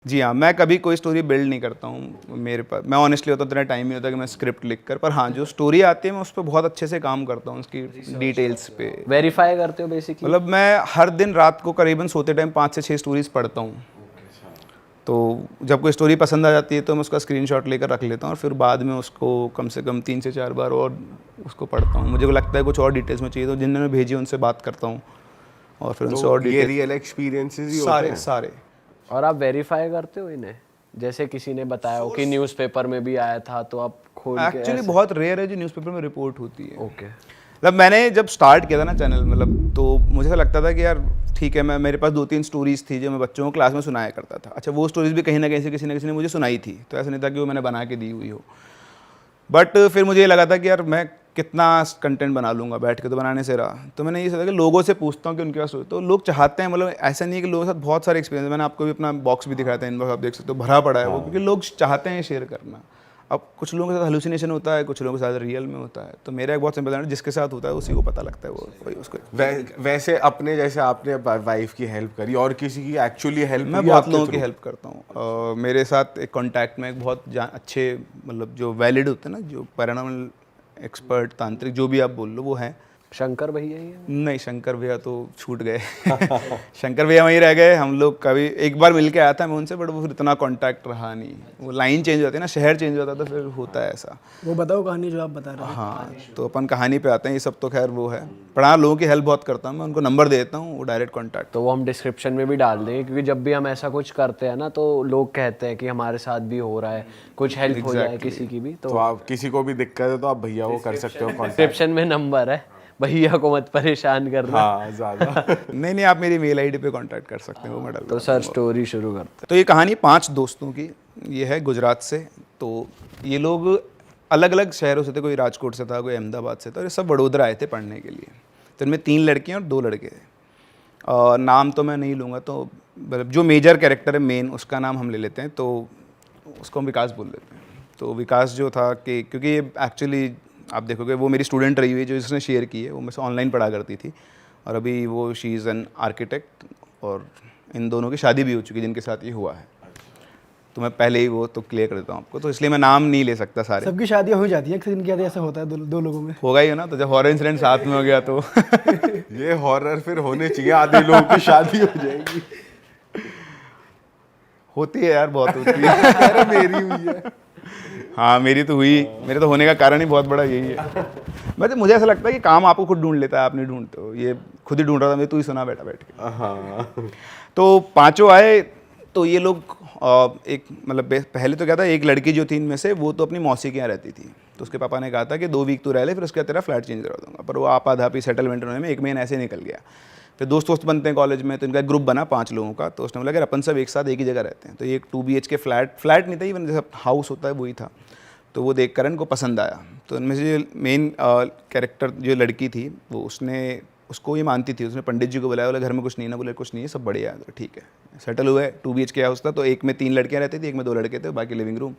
जी हाँ, मैं कभी कोई स्टोरी बिल्ड नहीं करता हूँ मेरे पास। मैं ऑनेस्टली होता इतना टाइम नहीं होता कि मैं स्क्रिप्ट लिख कर, पर हाँ जो स्टोरी आती है मैं उस पर बहुत अच्छे से काम करता हूँ, उसकी डिटेल्स पे। वेरीफाई करते हो बेसिकली? मतलब मैं हर दिन रात को करीबन सोते टाइम 5 से 6 स्टोरीज पढ़ता हूँ। तो जब कोई स्टोरी पसंद आ जाती है तो मैं उसका स्क्रीनशॉट लेकर रख लेता हूँ और फिर बाद में उसको कम से कम 3 से 4 बार और उसको पढ़ता हूँ। मुझे लगता है कुछ और डिटेल्स में चाहिए तो जिन्होंने भेजी उनसे बात करता हूँ और फिर उनसे और ये डिटेल्स। रियल एक्सपीरियंसेस ही होते सारे हैं सारे। और आप वेरीफाई करते हो इन्हें? जैसे किसी ने बताया हो कि न्यूज़पेपर में भी आया था तो आप खोल के एक्चुअली बहुत रेयर है जो न्यूज़पेपर में रिपोर्ट होती है। ओके। मतलब मैंने जब स्टार्ट किया था ना चैनल, मतलब तो मुझे ऐसा लगता था कि यार ठीक है, मैं मेरे पास 2-3 स्टोरीज थी जो मैं बच्चों को क्लास में सुनाया करता था। अच्छा, वो स्टोरीज भी कहीं ना कहीं से किसी न किसी ने मुझे सुनाई थी, तो ऐसा नहीं था कि वो मैंने बना के दी हुई हो। बट फिर मुझे ये लगा था कि यार मैं कितना कंटेंट बना लूँगा बैठ के, तो बनाने से रहा। तो मैंने ये सोचा कि लोगों से पूछता हूँ कि उनके पास तो लोग चाहते हैं, मतलब ऐसा नहीं है कि लोगों के साथ बहुत सारे एक्सपीरियंस। मैंने आपको भी अपना बॉक्स भी दिखाया था, इनबॉक्स आप देख सकते हो भरा पड़ा है वो, क्योंकि लोग चाहते हैं शेयर करना। अब कुछ लोगों के साथ हेलुसिनेशन होता है, कुछ लोगों के साथ रियल में होता है। तो मेरा एक बहुत सिंपल है, जिसके साथ होता है उसी को पता लगता है, वो कोई उसको। वैसे अपने जैसे आपने वाइफ की हेल्प करी और किसी की एक्चुअली हेल्प मैं बहुत लोगों की हेल्प करता हूँ। मेरे साथ एक कांटेक्ट में एक बहुत अच्छे, मतलब जो वैलिड होते हैं ना, जो पैरानॉर्मल एक्सपर्ट, तांत्रिक, जो भी आप बोल लो, वो हैं। शंकर भैया ही है? नहीं, शंकर भैया तो छूट गए। शंकर भैया वहीं रह गए। हम लोग कभी एक बार मिल के आया था मैं उनसे, बट वो फिर इतना कांटेक्ट रहा नहीं। वो लाइन चेंज होती है ना, शहर चेंज होता है तो फिर होता है ऐसा। वो बताओ कहानी जो आप बता रहे हैं। हाँ, तो अपन कहानी पे आते हैं। ये सब तो खैर वो है, पर हाँ लोगों की हेल्प बहुत करता हूँ मैं, उनको नंबर दे देता हूँ, वो डायरेक्ट कॉन्टैक्ट। तो वो हम डिस्क्रिप्शन में भी डाल देंगे, क्योंकि जब भी हम ऐसा कुछ करते हैं ना तो लोग कहते हैं कि हमारे साथ भी हो रहा है, कुछ हेल्प हो जाए किसी की भी। तो आप किसी को भी दिक्कत है तो आप भैया को कर सकते हो कांटेक्ट। डिस्क्रिप्शन में नंबर है, भैया को मत परेशान करना। हाँ ज़्यादा। नहीं नहीं, आप मेरी मेल आईडी पे कांटेक्ट कर सकते हैं, वो मैं डाल तो सर स्टोरी शुरू करते हैं। तो ये कहानी 5 दोस्तों की, ये है गुजरात से। तो ये लोग अलग अलग शहरों से थे, कोई राजकोट से था, कोई अहमदाबाद से था, और ये सब वडोदरा आए थे पढ़ने के लिए। तो इनमें 3 लड़कियाँ और 2 लड़के थे। नाम तो मैं नहीं लूँगा, तो मतलब जो मेजर कैरेक्टर है मेन, उसका नाम हम ले लेते हैं, तो उसको हम विकास बोल लेते हैं। तो विकास जो था कि क्योंकि ये एक्चुअली आप देखोगे वो मेरी स्टूडेंट रही हुई है जो जिसने शेयर की है, वो मुझसे ऑनलाइन पढ़ा करती थी, और अभी वो शी इज़ एन आर्किटेक्ट, और इन दोनों की शादी भी हो चुकी है जिनके साथ ये हुआ है। तो मैं पहले ही वो तो क्लियर कर देता हूँ आपको, तो इसलिए मैं नाम नहीं ले सकता सारे। सबकी शादियां हो जाती है, किसी दिन क्या ऐसा होता है दो लोगों में। होगा ही ना, तो जब हॉरर इंसिडेंट साथ में हो गया तो ये हॉरर फिर होने चाहिए, आधे लोगों की शादी हो जाएगी। होती है यार, बहुत होती है। अरे मेरी हुई है। हाँ मेरी तो हुई, मेरे तो होने का कारण ही बहुत बड़ा यही है। मुझे ऐसा लगता है कि काम आपको खुद ढूंढ लेता है, आप नहीं ढूंढते हो। ये खुद ही ढूंढ रहा था मैं, तू ही सुना बैठा बैठ के। हाँ। तो 5 आए। तो ये लोग एक मतलब पहले तो क्या था, एक लड़की जो थी इनमें से, वो तो अपनी मौसी के यहाँ रहती थी। तो उसके पापा ने कहा था कि 2 वीक तू रह ले, फिर उसके बाद तेरा फ्लैट चेंज करा दूंगा। पर वो आपाधापी सेटलमेंट होने में 1 महीना ऐसे निकल गया। फिर दोस्त बनते हैं कॉलेज में, तो इनका एक ग्रुप बना 5 लोगों का। तो उसने बोला कि अपन सब एक साथ एक ही जगह रहते हैं। तो ये एक 2 BHK फ्लैट नहीं था, इवन जैसा हाउस होता है वही था। तो वो देख कर इनको पसंद आया। तो इनमें से जो मेन कैरेक्टर जो लड़की थी, वो उसको ये मानती थी। उसने पंडित जी को बुलाया, बोला घर में कुछ नहीं ना, बोले कुछ नहीं है, सब बढ़िया है। तो ठीक है, सेटल हुए। 2 BHK हाउस था, तो एक में 3 लड़कियां रहती थी, एक में 2 लड़के थे, बाकी लिविंग रूम।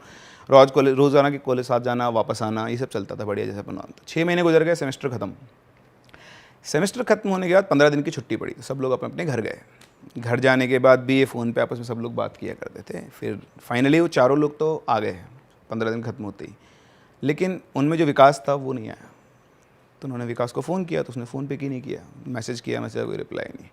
रोज़ाना के कॉलेज साथ जाना, वापस आना, ये सब चलता था बढ़िया जैसा बनवा। 6 महीने गुजर गए, सेमेस्टर खत्म। सेमेस्टर खत्म होने के बाद 15 दिन की छुट्टी पड़ी, सब लोग अपने अपने घर गए। घर जाने के बाद भी ये फ़ोन पे आपस में सब लोग बात किया करते थे। फिर फाइनली वो 4 लोग तो आ गए 15 दिन खत्म होते ही। लेकिन उनमें जो विकास था वो नहीं आया। तो उन्होंने विकास को फ़ोन किया, तो उसने फ़ोन पे की नहीं किया, मैसेज किया, मैसेज का कोई रिप्लाई नहीं।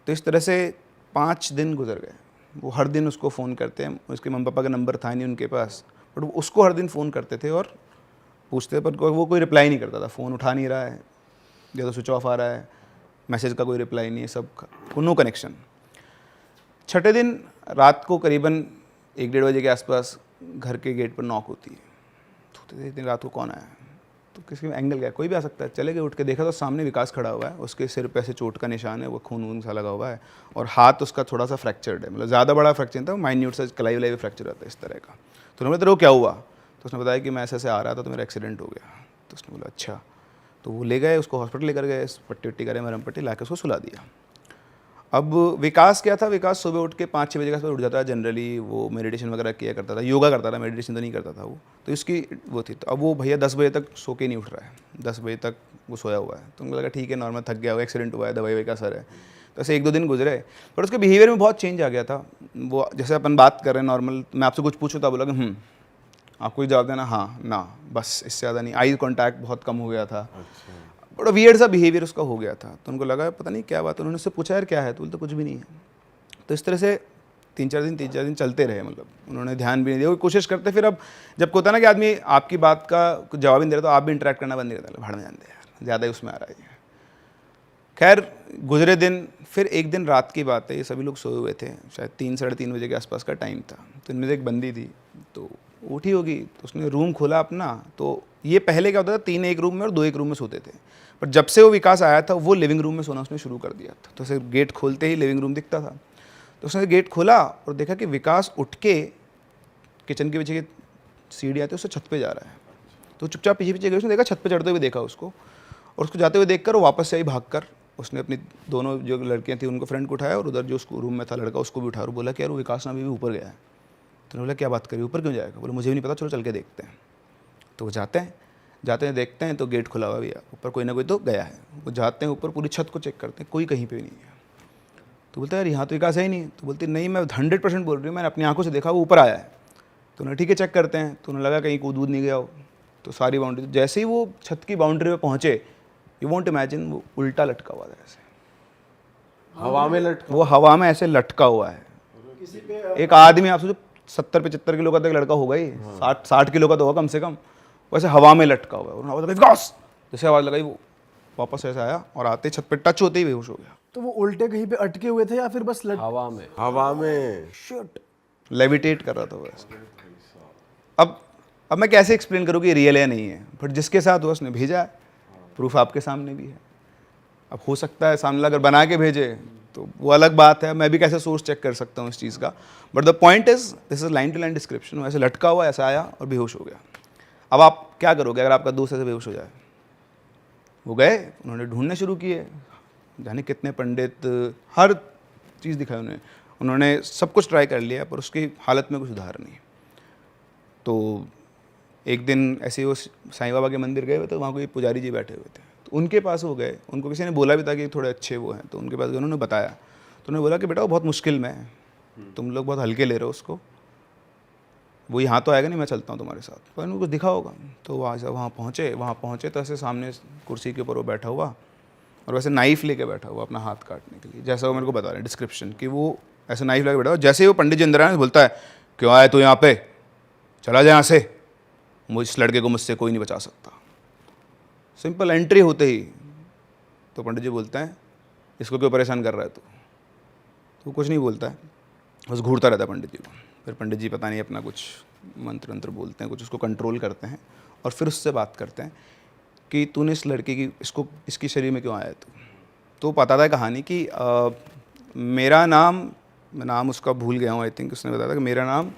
तो इस तरह से 5 दिन गुजर गए। वो हर दिन उसको फ़ोन करते हैं, उसके मम्मी पापा का नंबर था नहीं उनके पास, बट वो उसको हर दिन फ़ोन करते थे और पूछते, पर वो कोई रिप्लाई नहीं करता था। फ़ोन उठा नहीं रहा है, या तो स्विच ऑफ आ रहा है, मैसेज का कोई रिप्लाई नहीं है, सब नो कनेक्शन। 6ठे दिन रात को करीबन 1-1:30 बजे के आसपास घर के गेट पर नॉक होती है। तो इतनी रात को कौन आया? तो किसी एंगल गया, कोई भी आ सकता है। चले गए, उठ के देखा तो सामने विकास खड़ा हुआ है। उसके सिर पे ऐसे चोट का निशान है, वो खून सा लगा हुआ है, और हाथ उसका थोड़ा सा फ्रैक्चर्ड है। मतलब ज़्यादा बड़ा फ्रैक्चर था, माइन्यूट सा कलाई वलाई फ्रैक्चर होता है इस तरह का। तो उन्होंने बोला क्या हुआ? तो उसने बताया कि मैं ऐसे आ रहा था तो मेरा एक्सीडेंट हो गया। तो उसने बोला अच्छा। तो वो ले गए, उसको हॉस्पिटल लेकर गए, पट्टी वट्टी करे, मरम पट्टी ला के उसको सुला दिया। अब विकास क्या था, विकास सुबह उठ के 5-6 बजे के आसपास उठ जाता है जनरली। वो मेडिटेशन वगैरह किया करता था, योगा करता था, मेडिटेशन तो नहीं करता था वो। तो इसकी वो थी। तो अब वो भैया 10 बजे तक सो के नहीं उठ रहा है, 10 बजे तक वो सोया हुआ है। तो मुझे लगा ठीक है, नॉर्मल थक गया हुआ, एक्सीडेंट हुआ है, दवाई का असर है। तो ऐसे 1-2 दिन गुजरे, पर उसके बिहेवियर में बहुत चेंज आ गया था। वो जैसे अपन बात कर रहे हैं नॉर्मल, मैं आपसे कुछ पूछूँ तो आप बोलोगे आपको ही जवाब देना हाँ ना, बस इससे ज़्यादा नहीं। आई कॉन्टैक्ट बहुत कम हो गया था, बड़ा वियर्ड सा बिहेवियर उसका हो गया था। तो उनको लगा पता नहीं क्या बात, उन्होंने उससे पूछा यार क्या है, तो बोलते कुछ भी नहीं है। तो इस तरह से 3-4 दिन चलते रहे, मतलब उन्होंने ध्यान भी नहीं दिया। वो कोशिश करते, फिर अब जब होता ना कि आदमी आपकी बात का कुछ जवाब ही नहीं दे रहा, तो आप भी इंटरेक्ट करना बंद नहीं करते, भाड़ में जानते यार, ज़्यादा ही उसमें आ रहा है। खैर गुजरे दिन, फिर एक दिन रात की बात है, ये सभी लोग सोए हुए थे, शायद 3-3:30 बजे के आसपास का टाइम था। तो इनमें से एक बंदी थी, तो उठी होगी, तो उसने रूम खोला अपना। तो ये पहले क्या होता था, 3 एक रूम में और 2 एक रूम में सोते थे, पर जब से वो विकास आया था वो लिविंग रूम में सोना उसने शुरू कर दिया था। तो उसे गेट खोलते ही लिविंग रूम दिखता था, तो उसने गेट खोला और देखा कि विकास उठ के किचन के पीछे की सीढ़ी आती है, उससे छत पे जा रहा है। तो चुपचाप पीछे पीछे गई, उसने देखा छत पे चढ़ते हुए देखा उसको, और उसको जाते हुए देखकर वो वापस से आई भागकर। उसने अपनी दोनों जो लड़कियां थी उनको फ्रेंड को उठाया, और उधर जो उसको रूम में था लड़का उसको भी उठाया, और बोला कि यार वो विकास ना अभी भी ऊपर गया है। तो बोला क्या बात करी, ऊपर क्यों जाएगा? बोले मुझे भी नहीं पता, चलो चल के देखते हैं। तो वो जाते हैं देखते हैं, तो गेट खुला हुआ भैया, ऊपर कोई ना कोई तो गया है। वो जाते हैं ऊपर, पूरी छत को चेक करते हैं, कोई कहीं पे भी नहीं है। तो बोलता है यार यहाँ तो विकास है ही नहीं। तो बोलती नहीं, मैं 100% बोल रही हूँ, मैंने अपनी आंखों से देखा वो ऊपर आया है। तो उन्हें ठीक है चेक करते हैं, तो उन्हें लगा कहीं कूद नहीं गया हो। तो सारी बाउंड्री, जैसे ही वो छत की बाउंड्री पे पहुँचे, यू वॉन्ट इमेजिन, वो उल्टा लटका हुआ था ऐसे, हवा में लटका, वो हवा में ऐसे लटका हुआ है। एक आदमी, आप सोचो 70-75 किलो का तो एक लड़का होगा ही, 60 किलो का तो होगा कम से कम, वैसे हवा में लटका हुआ है। और आवाज़ लगाई विकास, जैसे आवाज़ लगाई वो वापस ऐसे आया, और आते छत पे टच होते ही बेहोश हो गया। तो वो उल्टे कहीं पे अटके हुए थे या फिर बस हवा में। हवा में शिट। लेविटेट कर रहा था वो ऐसे। अब मैं कैसे एक्सप्लेन करूँ कि रियल है नहीं है, बट जिसके साथ हुआ उसने भेजा है, प्रूफ आपके सामने भी है। अब हो सकता है सामने अगर बना के भेजे तो वो अलग बात है, मैं भी कैसे सोर्स चेक कर सकता हूँ इस चीज़ का। But the point is this is line to line description. ऐसे लटका हुआ, ऐसा आया और बेहोश हो गया। अब आप क्या करोगे अगर आपका दोस्त ऐसे बेहोश हो जाए? वो गए, उन्होंने ढूंढने शुरू किए, जाने कितने पंडित, हर चीज़ दिखाई उन्होंने सब कुछ ट्राई कर लिया, पर उसकी हालत में कुछ सुधार नहीं। तो एक दिन ऐसे ही वो साईं बाबा के मंदिर गए हुए, तो वहाँ कोई पुजारी जी बैठे हुए थे, तो उनके पास वो गए। उनको किसी ने बोला भी था कि थोड़े अच्छे वो हैं, तो उनके पास गए, उन्होंने बताया। तो उन्होंने बोला कि बेटा वो बहुत मुश्किल में है, तुम लोग बहुत हल्के ले रहे हो उसको, वो यहाँ तो आएगा नहीं, मैं चलता हूँ तुम्हारे साथ, पर उनको कुछ दिखा होगा। तो वहाँ पहुँचे तो ऐसे सामने कुर्सी के ऊपर वो बैठा हुआ, और वैसे नाइफ लेके बैठा हुआ अपना हाथ काटने के लिए, जैसा वो मेरे को बता रहे हैं डिस्क्रिप्शन कि वो ऐसे नाइफ लेके बैठा हुआ। जैसे ही वो पंडित जी अंदर आए, बोलता है क्यों आया तू यहाँ पे, चला जा यहाँ से, मुझ इस लड़के को मुझसे कोई नहीं बचा सकता। सिंपल एंट्री होते ही तो पंडित जी बोलते हैं इसको क्यों परेशान कर रहा है तू? तो कुछ नहीं बोलता है, बस घूरता रहता है पंडित जी को। फिर पंडित जी पता नहीं अपना कुछ मंत्र वंत्र बोलते हैं, कुछ उसको कंट्रोल करते हैं, और फिर उससे बात करते हैं कि तूने इस लड़के की इसकी शरीर में क्यों आया है तू? तो पता था कहानी कि मेरा नाम उसका भूल गया हूँ, आई थिंक उसने बताया था कि मेरा नाम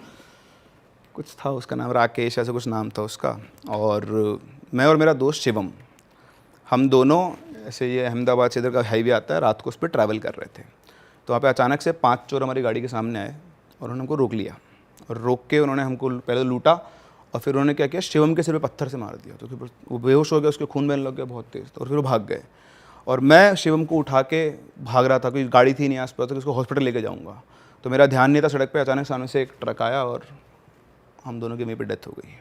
कुछ था, उसका नाम राकेश ऐसा कुछ नाम था उसका, और मैं और मेरा दोस्त शिवम, हम दोनों ऐसे ये अहमदाबाद से इधर का हाईवे आता है, रात को उस पर ट्रैवल कर रहे थे। तो वहाँ पे अचानक से 5 चोर हमारी गाड़ी के सामने आए, और उन्होंने हमको रोक लिया, और रोक के उन्होंने हमको पहले लूटा, और फिर उन्होंने क्या किया, शिवम के सिर पे पत्थर से मार दिया। तो फिर वो बेहोश हो गया, उसके खून बहने लग गया बहुत तेज़, और फिर वो भाग गए। और मैं शिवम को उठा के भाग रहा था, कोई गाड़ी थी नहीं आस-पास, तो उसको हॉस्पिटल लेके जाऊँगा। तो मेरा ध्यान नहीं था, सड़क पर अचानक सामने से एक ट्रक आया और हम दोनों की वहीं पे डेथ हो गई।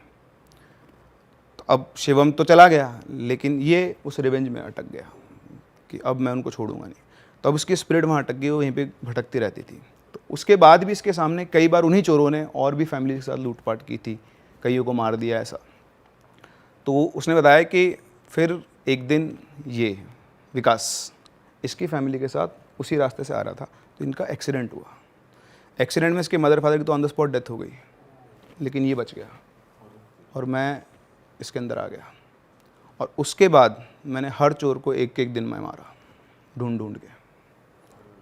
तो अब शिवम तो चला गया, लेकिन ये उस रिवेंज में अटक गया कि अब मैं उनको छोड़ूंगा नहीं। तो अब उसकी स्पिरिट वहाँ अटक गई, वो वहीं पे भटकती रहती थी। तो उसके बाद भी इसके सामने कई बार उन्हीं चोरों ने और भी फैमिली के साथ लूटपाट की थी, कईयों को मार दिया ऐसा। तो उसने बताया कि फिर एक दिन ये विकास इसकी फैमिली के साथ उसी रास्ते से आ रहा था, तो इनका एक्सीडेंट हुआ। एक्सीडेंट में इसके मदर फादर की तो ऑन द स्पॉट डेथ हो गई, लेकिन ये बच गया, और मैं इसके अंदर आ गया। और उसके बाद मैंने हर चोर को एक एक दिन में मारा, ढूंढ के।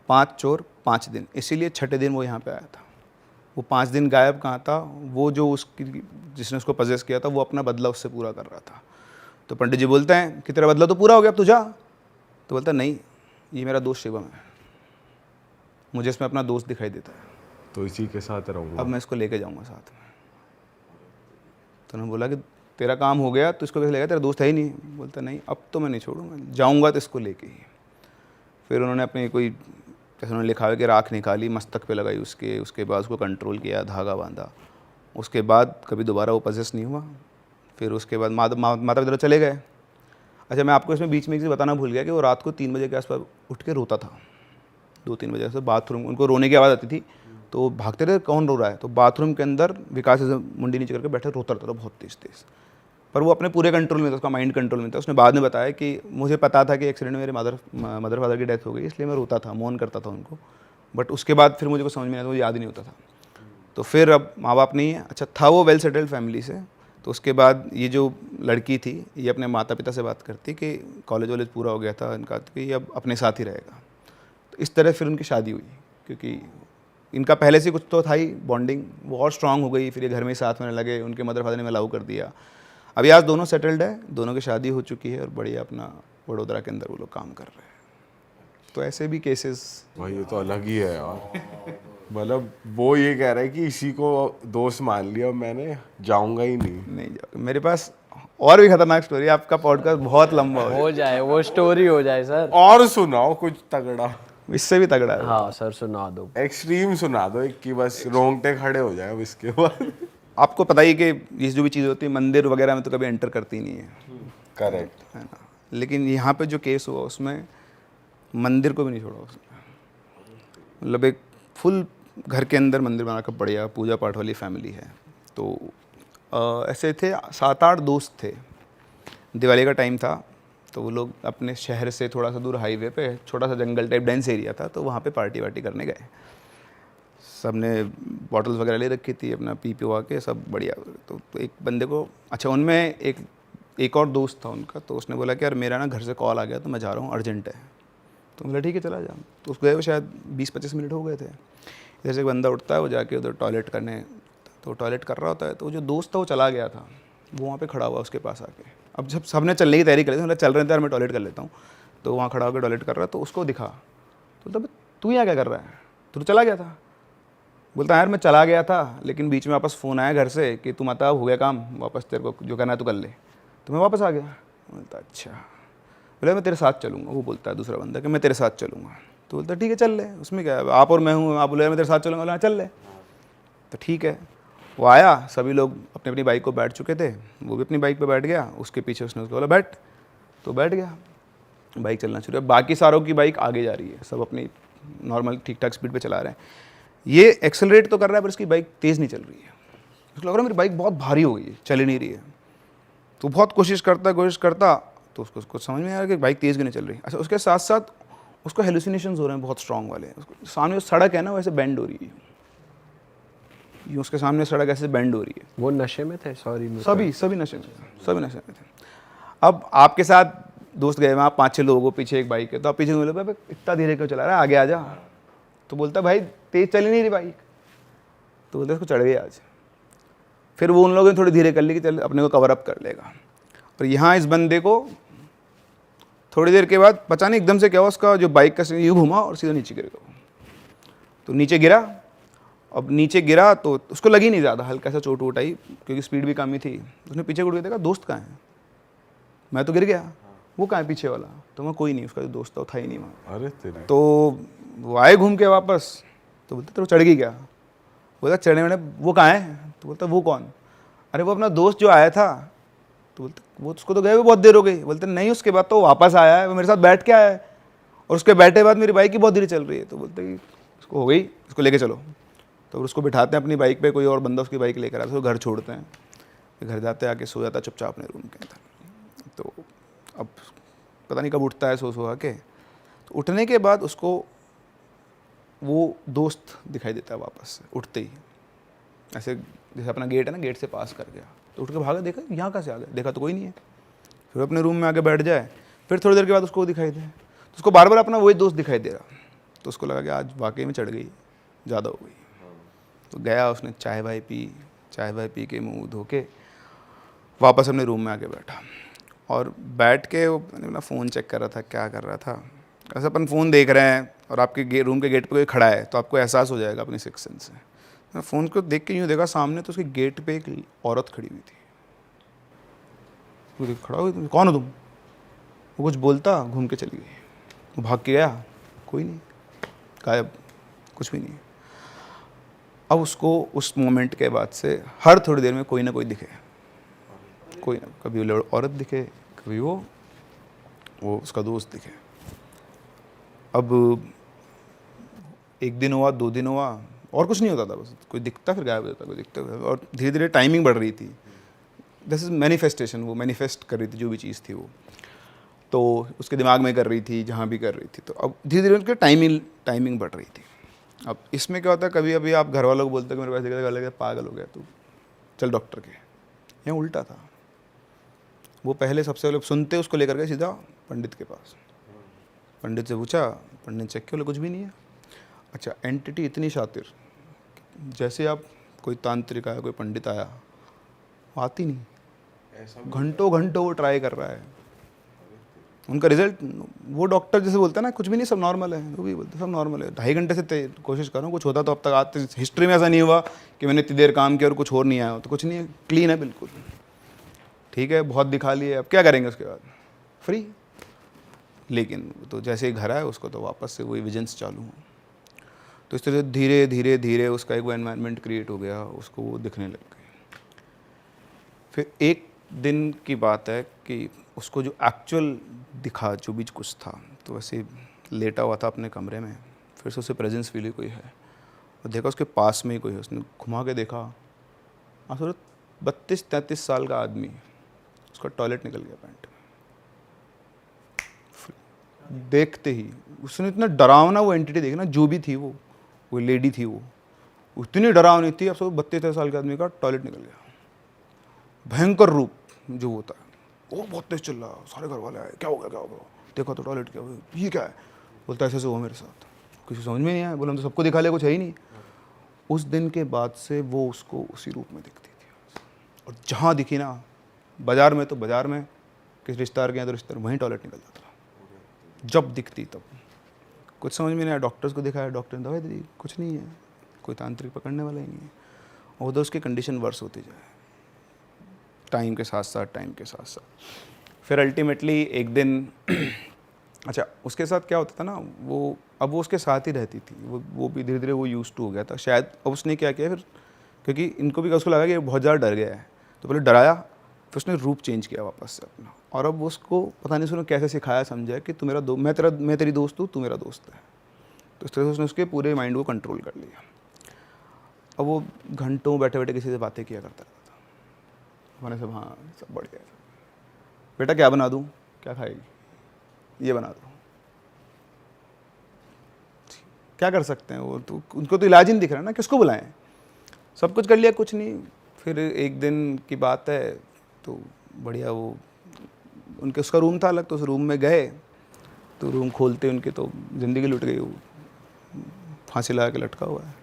5 चोर 5 दिन, इसीलिए छठे दिन वो यहाँ पे आया था। वो 5 दिन गायब कहाँ था, वो जो उसकी जिसने उसको पजेस किया था वो अपना बदला उससे पूरा कर रहा था। तो पंडित जी बोलते हैं कि तेरा बदला तो पूरा हो गया, अब तू जा। तो बोलता है नहीं, ये मेरा दोस्त शिवम है, मुझे इसमें अपना दोस्त दिखाई देता है, तो इसी के साथ रहूँगा, अब मैं इसको लेके जाऊँगा साथ में। तो उन्होंने बोला कि तेरा काम हो गया तो इसको कैसे लेगा, तेरा दोस्त है ही नहीं। बोलता नहीं, अब तो मैं नहीं छोड़ूंगा, जाऊंगा तो इसको लेके ही। फिर उन्होंने अपनी कोई जैसे उन्होंने लिखा है कि राख निकाली मस्तक पे लगाई उसके बाद उसको कंट्रोल किया, धागा बांधा, उसके बाद कभी दोबारा वो पजेस नहीं हुआ। फिर उसके बाद माता पिता चले गए। अच्छा, मैं आपको इसमें बीच में एक चीज़ बताना भूल गया कि वो रात को 3 बजे के आसपास उठ के रोता था, 2-3 बजे से बाथरूम, उनको रोने की आवाज़ आती थी तो वो भागते थे, कौन रो रहा है, तो बाथरूम के अंदर विकास ऐसे मुंडी नीचे करके बैठे रोता रहता था बहुत तेज़ तेज़, पर वो अपने पूरे कंट्रोल में था, उसका माइंड कंट्रोल में था। उसने बाद में बताया कि मुझे पता था कि एक्सीडेंट में मेरे मदर फादर की डेथ हो गई, इसलिए मैं रोता था, मौन करता था उनको, बट उसके बाद फिर मुझे कुछ समझ में नहीं आता, मुझे याद ही नहीं होता था। तो फिर अब माँ बाप नहीं है, अच्छा था वो वेल सेटल्ड फैमिली से, तो उसके बाद ये जो लड़की थी ये अपने माता पिता से बात करती कि कॉलेज वॉलेज पूरा हो गया था इनका, तो ये अब अपने साथ ही रहेगा। तो इस तरह फिर उनकी शादी हुई, क्योंकि इनका पहले से कुछ तो था ही बॉन्डिंग, वो और स्ट्रांग हो गई। फिर ये घर में ही साथ में लगे, उनके मदर फादर ने अलाउ कर दिया। अभी आज दोनों सेटल्ड है, दोनों की शादी हो चुकी है और बढ़िया अपना वडोदरा के अंदर वो लोग काम कर रहे हैं। तो ऐसे भी केसेस। भाई ये तो अलग ही है यार। मतलब वो ये कह रहा है कि इसी को दोस्त मान लिया, मैंने जाऊंगा ही नहीं। जाओगे, मेरे पास और भी खतरनाक स्टोरी। आपका पॉडकास्ट बहुत लंबा हो जाए वो स्टोरी हो जाए सर। और सुनाओ कुछ तगड़ा, इससे भी तगड़ा है। हाँ सर सुना दो। एक्सट्रीम सुना दो एक, कि बस रोंगटे खड़े हो जाए अब इसके बाद। आपको पता ही कि ये जो भी चीज़ होती है मंदिर वगैरह में तो कभी एंटर करती नहीं है, करेक्ट है ना, लेकिन यहाँ पे जो केस हुआ उसमें मंदिर को भी नहीं छोड़ा उसने। मतलब एक फुल घर के अंदर मंदिर बना कर बढ़िया पूजा पाठ वाली फैमिली है। तो ऐसे थे 7-8 दोस्त थे, दिवाली का टाइम था, तो वो लोग अपने शहर से थोड़ा सा दूर हाईवे पे छोटा सा जंगल टाइप डेंस एरिया था, तो वहाँ पे पार्टी वार्टी करने गए। सब ने बॉटल्स वगैरह ले रखी थी, अपना पी हुआ के सब बढ़िया। तो एक बंदे को, अच्छा उनमें एक और दोस्त था उनका, तो उसने बोला कि यार मेरा ना घर से कॉल आ गया तो मैं जा रहा हूँ, अर्जेंट है। तो बोला ठीक है चला जा। तो उसको गए वो शायद 20-25 मिनट हो गए थे। इधर से एक बंदा उठता है, वो जाके उधर टॉयलेट करने, तो टॉयलेट कर रहा होता है, तो जो दोस्त था वो चला गया था, वो वहाँ पे खड़ा हुआ उसके पास आके। अब जब सबने चलने की तैयारी कर ली, मतलब चल रहे थे यार मैं टॉयलेट कर लेता हूँ, तो वहाँ खड़ा होकर टॉयलेट कर रहा, तो उसको दिखा, तो बोलता तू यहाँ क्या कर रहा है, तू तो चला गया था। बोलता यार मैं चला गया था, लेकिन बीच में वापस फ़ोन आया घर से कि तुम आता, हो गया काम, वापस तेरे को जो करना है तो कर ले, तो मैं वापस आ गया। बोलता अच्छा। बोले मैं तेरे साथ चलूँगा। वो बोलता है दूसरा बंदा कि मैं तेरे साथ चलूँगा। तो बोलता ठीक है चल ले, उसमें क्या है, आप और मैं हूँ। आप बोले मैं तेरे साथ चलूँगा, बोला चल ले। तो ठीक है, वो आया, सभी लोग अपनी अपनी बाइक को बैठ चुके थे, वो भी अपनी बाइक पे बैठ गया, उसके पीछे उसने उसको बोला बैठ, तो बैठ गया। बाइक चलना शुरू है, बाकी सारों की बाइक आगे जा रही है, सब अपनी नॉर्मल ठीक ठाक स्पीड पे चला रहे हैं। ये एक्सेलरेट तो कर रहा है पर इसकी बाइक तेज़ नहीं चल रही है। उसको लग रहा है मेरी बाइक बहुत भारी हो गई है, चल ही नहीं रही है। तो बहुत कोशिश करता, तो उसको समझ में आ रहा कि बाइक तेज़ क्यों नहीं चल रही। अच्छा, उसके साथ साथ उसको हेलुसिनेशंस हो रहे हैं बहुत स्ट्रॉन्ग वाले। उसको सामने जो सड़क है ना वैसे बेंड हो रही है, यूँ उसके सामने सड़क ऐसे बेंड हो रही है। वो नशे में थे? सॉरी सभी नशे में थे। अब आपके साथ दोस्त गए वहाँ 5-6 लोगों को, पीछे एक बाइक है, तो आप पीछे बोले भाई इतना धीरे क्यों चला रहा है, आगे आ जा। तो बोलता भाई तेज़ चल ही नहीं रही बाइक। तो बोलते उसको चढ़ गई आज। फिर वो उन लोगों ने थोड़ी धीरे कर ली कि चल अपने को कवर अप कर लेगा। और यहाँ इस बंदे को थोड़ी देर के बाद पता नहीं एकदम से क्या हुआ, उसका जो बाइक का यूँ घुमा और सीधा नीचे गिर गया। तो नीचे गिरा, अब नीचे गिरा तो उसको लगी नहीं ज़्यादा, हल्का सा चोट वोट आई क्योंकि स्पीड भी कम ही थी। उसने पीछे मुड़ के देखा दोस्त कहाँ है, मैं तो गिर गया, वो कहाँ है पीछे वाला। तो मैं कोई नहीं, उसका जो दोस्त था ही नहीं वहाँ। अरे तेरे। तो वो आए घूम के वापस, तो बोलते तेरे चढ़ गई क्या। बोलता चढ़ने वाले वो कहाँ है। तो बोलता वो कौन। अरे वो अपना दोस्त जो आया था। तो बोलते वो उसको तो गए हुए बहुत देर हो गई। बोलते नहीं, उसके बाद तो वापस आया है, वो मेरे साथ बैठ के आया है, और उसके बैठे बाद मेरी बाइक ही बहुत धीरे चल रही है। तो बोलते कि उसको हो गई, उसको लेके चलो। तो उसको बिठाते हैं अपनी बाइक पे, कोई और बंदा उसकी बाइक लेकर आता है, उसको घर छोड़ते हैं, घर जाते आके सो जाता है चुपचाप अपने रूम के अंदर। तो अब पता नहीं कब उठता है सो के। तो उठने के बाद उसको वो दोस्त दिखाई देता है वापस से उठते ही, ऐसे जैसे अपना गेट है ना, गेट से पास कर गया। तो उठ के भागा, देखा यहाँ कहाँ से आ गया, देखा तो कोई नहीं है। फिर अपने रूम में आके बैठ जाए, फिर थोड़ी देर के बाद उसको वो दिखाई दे, तो उसको बार बार अपना वही दोस्त दिखाई दे रहा। तो उसको लगा कि आज वाकई में चढ़ गई, ज़्यादा हो गई। तो गया, उसने चाय वाय पी के मुँह धो के वापस अपने रूम में आके बैठा, और बैठ के वो अपना फ़ोन चेक कर रहा था, क्या कर रहा था। ऐसा अपन फ़ोन देख रहे हैं और आपके रूम के गेट पे कोई खड़ा है तो आपको एहसास हो जाएगा अपनी सिक्स सेंस से। मैं फ़ोन को देख के यूँ देखा सामने, तो उसके गेट पे एक औरत खड़ी हुई थी। वो खड़ा हुई, कौन हो तुम। वो कुछ बोलता, घूम के चली गई। वो भाग के गया, कोई नहीं। गायब, कुछ भी नहीं है। अब उसको उस मोमेंट के बाद से हर थोड़ी देर में कोई ना कोई दिखे, कोई ना, कभी वो औरत दिखे, कभी वो उसका दोस्त दिखे। अब 1 दिन हुआ, 2 दिन हुआ, और कुछ नहीं होता था, बस कोई दिखता फिर गायब हो जाता, कोई दिखता, और धीरे धीरे टाइमिंग बढ़ रही थी। दिस इज मैनिफेस्टेशन, वो मैनिफेस्ट कर रही थी जो भी चीज़ थी वो, तो उसके दिमाग में कर रही थी, जहाँ भी कर रही थी। तो अब धीरे धीरे उनकी टाइमिंग बढ़ रही थी। अब इसमें क्या होता है, कभी अभी आप घर वालों को बोलते हो कि मेरे पास देखा लगे पागल हो गया तू, चल डॉक्टर के। यहाँ उल्टा था, वो पहले सबसे पहले सुनते उसको लेकर गए सीधा पंडित के पास। पंडित से पूछा, पंडित ने चेक किया, बोले कुछ भी नहीं है। अच्छा, एंटिटी इतनी शातिर, जैसे आप कोई तांत्रिक आया, कोई पंडित आया, वो आती नहीं, घंटों घंटों वो ट्राई कर रहा है। उनका रिजल्ट, वो डॉक्टर जैसे बोलता है ना कुछ भी नहीं, सब नॉर्मल है, वो भी बोलते सब नॉर्मल है। 2.5 घंटे से कोशिश करो, कुछ होता तो अब तक आते, हिस्ट्री में ऐसा नहीं हुआ कि मैंने इतनी देर काम किया और कुछ और नहीं आया हो, तो कुछ नहीं है, क्लीन है बिल्कुल। ठीक है, बहुत दिखा लिए, अब क्या करेंगे उसके बाद, फ्री। लेकिन तो जैसे ही घर आया उसको तो वापस से वही विजन्स चालू हुआ। तो इस तरह से धीरे धीरे धीरे उसका एक वो एनवायरनमेंट क्रिएट हो गया, उसको वो दिखने लग गई। फिर एक दिन की बात है कि उसको जो एक्चुअल दिखा, जो भी कुछ था, तो वैसे लेटा हुआ था अपने कमरे में, फिर से उसे प्रेजेंस फील हुई कोई है, और देखा उसके पास में ही कोई है। उसने घुमा के देखा, आखिर 32-33 साल का आदमी, उसका टॉयलेट निकल गया पैंट में। देखते ही उसने इतना डरावना वो एंटिटी देखी ना, जो भी थी वो लेडी थी, वो इतनी डरावनी थी। अब 32 साल के आदमी का टॉयलेट निकल गया, भयंकर रूप जो होता है, वो बहुत तेज चल रहा। सारे घर वाले आए, क्या हो गया, क्या हो गया, देखा तो टॉयलेट, क्या हुआ, ये क्या है, बोलता ऐसे हुआ मेरे साथ, किसी समझ में नहीं आया, बोला हम तो सबको दिखा लिया, कुछ है ही नहीं। उस दिन के बाद से वो उसको उसी रूप में दिखती थी, और जहाँ दिखी ना, बाजार में तो बाजार में, किस रिश्तेदार के यहाँ तो रिश्तेदार, वहीं टॉयलेट निकल जाता था, जब दिखती तब। कुछ समझ में नहीं आया, डॉक्टर्स को दिखाया, डॉक्टर ने दवाई दी, कुछ नहीं है, कोई तांत्रिक पकड़ने वाला ही नहीं है। और उधर उसकी कंडीशन वर्स होती जाए टाइम के साथ साथ। फिर अल्टीमेटली एक दिन अच्छा, उसके साथ क्या होता था ना, वो अब वो उसके साथ ही रहती थी, वो भी धीरे धीरे वो यूज टू हो गया था शायद। अब उसने क्या किया फिर, क्योंकि इनको भी उसको लगा कि बहुत ज़्यादा डर गया है, तो पहले डराया, फिर उसने रूप चेंज किया वापस से अपना। और अब उसको पता नहीं उसने कैसे सिखाया, समझा कि तू मेरा मैं तेरी दोस्त हूँ, तू मेरा दोस्त है। तो इस तरह से उसने उसके पूरे माइंड को कंट्रोल कर लिया। अब वो घंटों बैठे बैठे किसी से बातें किया करता था, मैंने सब, हाँ सब बढ़िया है, बेटा क्या बना दूँ, क्या खाएगी, ये बना दो, क्या कर सकते हैं वो, तो उनको तो इलाज ही नहीं दिख रहा ना, किसको बुलाएं, सब कुछ कर लिया, कुछ नहीं। फिर एक दिन की बात है, तो बढ़िया वो उनके उसका रूम था अलग, तो उस रूम में गए, तो रूम खोलते उनके तो ज़िंदगी लुट गई। वो फांसी लगा के लटका हुआ है,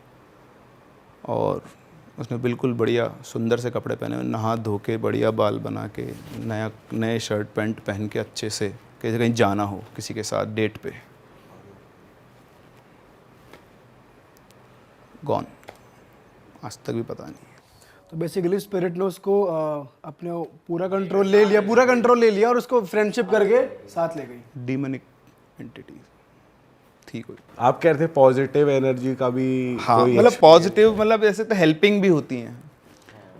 और उसने बिल्कुल बढ़िया सुंदर से कपड़े पहने हुए, नहा धो के, बढ़िया बाल बना के, नए शर्ट पैंट पहन के अच्छे से, कहीं जाना हो किसी के साथ डेट पे, गॉन, आज तक भी पता नहीं। तो बेसिकली स्पिरिट ने उसको अपने पूरा कंट्रोल ले लिया और उसको फ्रेंडशिप करके साथ ले गई। डीमनिक एंटिटी थी कोई। आप कह रहे थे पॉजिटिव एनर्जी का भी, हाँ, मतलब पॉजिटिव, मतलब ऐसे तो हेल्पिंग भी होती हैं,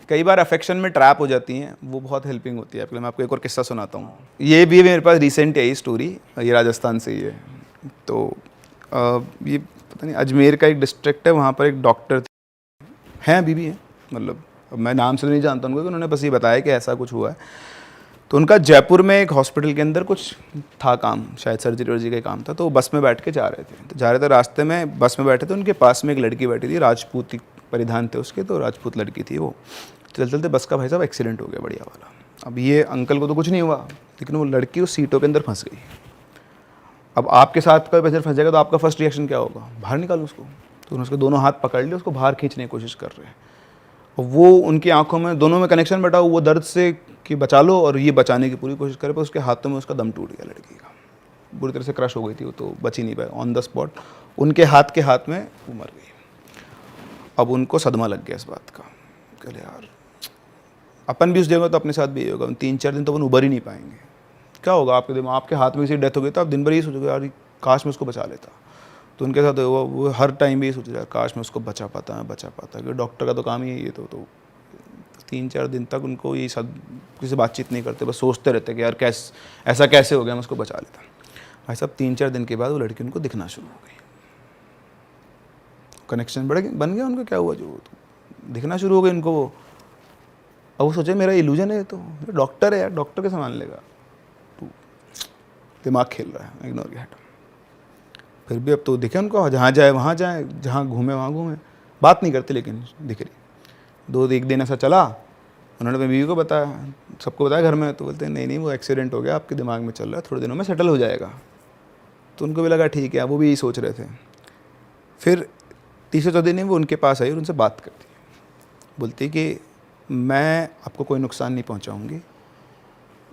कई बार अफेक्शन में ट्रैप हो जाती हैं, वो बहुत हेल्पिंग होती है। मैं आपको एक और किस्सा सुनाता हूँ, ये भी मेरे पास रिसेंट है, स्टोरी, ये राजस्थान से ही है। तो ये पता नहीं, अजमेर का एक डिस्ट्रिक्ट है, वहाँ पर एक डॉक्टर हैं, अभी भी हैं, मतलब अब मैं नाम से तो नहीं जानता उनको, उन्होंने बस ये बताया कि ऐसा कुछ हुआ है। तो उनका जयपुर में एक हॉस्पिटल के अंदर कुछ था काम, शायद सर्जरी वर्जरी का काम था, तो वो बस में बैठ के जा रहे थे। तो जा रहे थे, रास्ते में बस में बैठे थे, उनके पास में एक लड़की बैठी थी, राजपूती परिधान थे उसके, तो राजपूत लड़की थी वो। चलते चलते बस का भाई साहब एक्सीडेंट हो गया बढ़िया वाला। अब ये अंकल को तो कुछ नहीं हुआ, लेकिन वो लड़की उस सीटों के अंदर फंस गई। अब आपके साथ कोई पैसेंजर फंस जाएगा तो आपका फर्स्ट रिएक्शन क्या होगा, बाहर निकालो उसको। तो उन्होंने उसके दोनों हाथ पकड़ लिए, उसको बाहर खींचने की कोशिश कर रहे हैं, और वो उनकी आंखों में दोनों में कनेक्शन बैठा, वो दर्द से कि बचा लो, और ये बचाने की पूरी कोशिश करे, पर उसके हाथों में उसका दम टूट गया लड़की का, बुरी तरह से क्रश हो गई थी वो, तो बच ही नहीं पाए, ऑन द स्पॉट उनके हाथ में वो मर गई। अब उनको सदमा लग गया इस बात का, कहले यार अपन भी उस जगह तो अपने साथ भी यही होगा, 3-4 दिन तो अपन उबर ही नहीं पाएंगे, क्या होगा आपके दिमाग, आपके हाथ में किसी डेथ हो गई तो आप दिन भर ही सोचोगे यार काश मैं उसको बचा लेता। तो उनके साथ वो हर टाइम भी सोच रहा है काश मैं उसको बचा पाता क्योंकि डॉक्टर का तो काम ही है ये। तो 3-4 दिन तक उनको ये सब किसी बातचीत नहीं करते, बस सोचते रहते कि यार ऐसा कैसे हो गया, मैं उसको बचा लेता। भाई साहब 3-4 दिन के बाद वो लड़की उनको दिखना शुरू हो गई, कनेक्शन बन गया उनका। क्या हुआ जो तो दिखना शुरू हो गई उनको वो। अब वो सोचे मेरा इल्यूजन है, तो डॉक्टर है यार, डॉक्टर के संभाल लेगा। तो दिमाग खेल रहा है, इग्नोर किया, हटा। फिर भी अब तो दिखे उनको, जहाँ जाए वहाँ जाए, जहाँ घूमे वहाँ घूमे, बात नहीं करते लेकिन दिख रही। 1 दिन ऐसा चला, उन्होंने अपनी बीवी को बताया, सबको बताया घर में, तो बोलते हैं नहीं वो एक्सीडेंट हो गया, आपके दिमाग में चल रहा है, थोड़े दिनों में सेटल हो जाएगा। तो उनको भी लगा ठीक है, वो भी यही सोच रहे थे। फिर 3-4 दिन वो उनके पास आई और उनसे बात करती, बोलती कि मैं आपको कोई नुकसान नहीं पहुंचाऊंगी,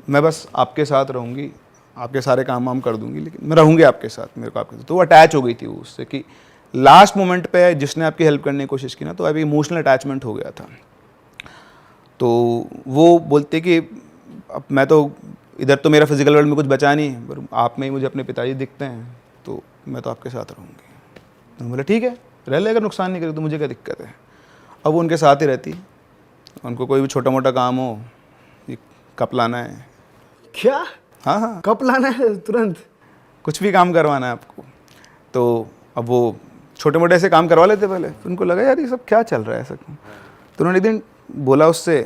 मैं बस आपके साथ रहूंगी, आपके सारे काम वाम कर दूंगी, लेकिन मैं रहूंगी आपके साथ, मेरे को आपके साथ। तो वो अटैच हो गई थी वो उससे कि लास्ट मोमेंट पे जिसने आपकी हेल्प करने की कोशिश की ना, तो अभी इमोशनल अटैचमेंट हो गया था। तो वो बोलते कि अब मैं तो इधर तो मेरा फिजिकल वर्ल्ड में कुछ बचा नहीं, पर आप में ही मुझे अपने पिताजी दिखते हैं, तो मैं तो आपके साथ रहूँगी। तो बोला ठीक है रह ले, अगर नुकसान नहीं करे तो मुझे क्या दिक्कत है। अब वो उनके साथ ही रहती, उनको कोई भी छोटा मोटा काम हो, ये कप लाना है, क्या? हाँ कप लाना है तुरंत? कुछ भी काम करवाना है आपको। तो अब वो छोटे मोटे ऐसे काम करवा लेते पहले, तो उनको लगा यार ये सब क्या चल रहा है ऐसा। तो उन्होंने एक दिन बोला उससे,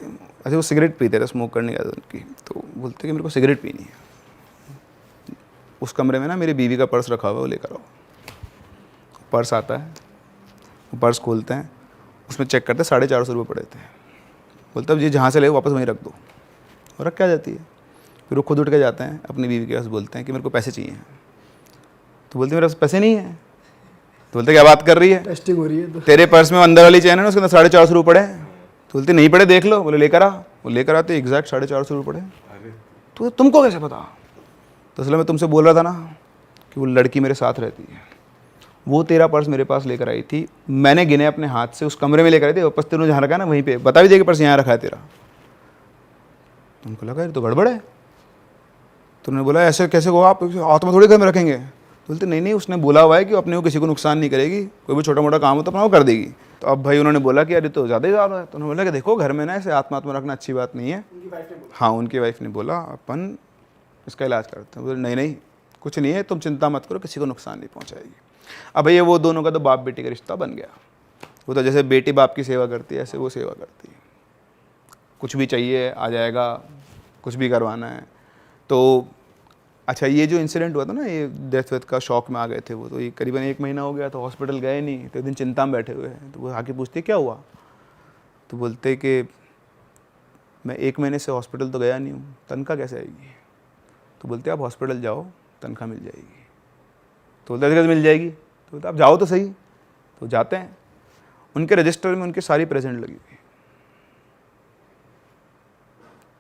ऐसे वो सिगरेट पीते थे, स्मोक करने की आदत उनकी, तो बोलते कि मेरे को सिगरेट पीनी है। उस कमरे में ना मेरी बीवी का पर्स रखा हुआ है, वो लेकर आओ। पर्स आता है, वो पर्स खोलते हैं, उसमें चेक करते 450 रुपये पड़े थे। बोलते अब ये जहाँ से ले वापस वहीं रख दो, और रख क्या जाती है। फिर वो खुद उठ के जाते हैं अपनी बीवी के पास, बोलते हैं कि मेरे को पैसे चाहिए। तो बोलते मेरे पास पैसे नहीं है। तो बोलते क्या बात कर रही है, टेस्टिंग हो रही है तो। तेरे पर्स में अंदर वाली चैन है ना, उसके अंदर 450 रुपये पड़े हैं। तो बोलते नहीं पड़े देख लो। बोले लेकर आ। वो लेकर आते एग्जैक्ट 450 रुपये पड़े। तो तुमको कैसे पता? तो इसलिए मैं तुमसे बोल रहा था ना कि वो लड़की मेरे साथ रहती है, वो तेरा पर्स मेरे पास लेकर आई थी, मैंने गिने अपने हाथ से, उस कमरे में लेकर आई थी, वापस तेरे जहाँ रखा है ना वहीं पे, बता भी दे कि पर्स यहाँ रखा है तेरा। उनको लगा ये तो गड़बड़ है। तो उन्होंने बोला ऐसे कैसे हो आप, हाथ में थोड़ी घर में रखेंगे। तो बोलते नहीं उसने बोला हुआ है कि अपने को किसी को नुकसान नहीं करेगी, कोई भी छोटा मोटा काम हो तो अपना वो कर देगी। तो अब भाई उन्होंने बोला कि अरे तो ज़्यादा ही ज़्यादा है। तो उन्होंने बोला कि देखो घर में ना ऐसे आत्मा रखना अच्छी बात नहीं है। हाँ उनकी वाइफ ने बोला अपन इसका इलाज करते हैं। बोले नहीं कुछ नहीं है, तुम चिंता मत करो, किसी को नुकसान नहीं पहुँचाएगी। अब भैया वो दोनों का तो बाप बेटी का रिश्ता बन गया। वो तो जैसे बेटी बाप की सेवा करती है ऐसे वो सेवा करती है, कुछ भी चाहिए आ जाएगा, कुछ भी करवाना है। तो अच्छा ये जो इंसिडेंट हुआ था ना, ये डेथ वेथ का शौक में आ गए थे वो, तो ये करीबन 1 महीना हो गया, तो हॉस्पिटल गए नहीं। तो एक दिन चिंता में बैठे हुए हैं, तो वो आके पूछते क्या हुआ। तो बोलते कि मैं 1 महीने से हॉस्पिटल तो गया नहीं हूँ, तनख्वाह कैसे आएगी। तो बोलते आप हॉस्पिटल जाओ तनख्वाह मिल जाएगी। तो बोलते कैसे मिल जाएगी। तो बोलते आप जाओ तो सही। तो जाते हैं, उनके रजिस्टर में उनकी सारी प्रेजेंट लगी हुई।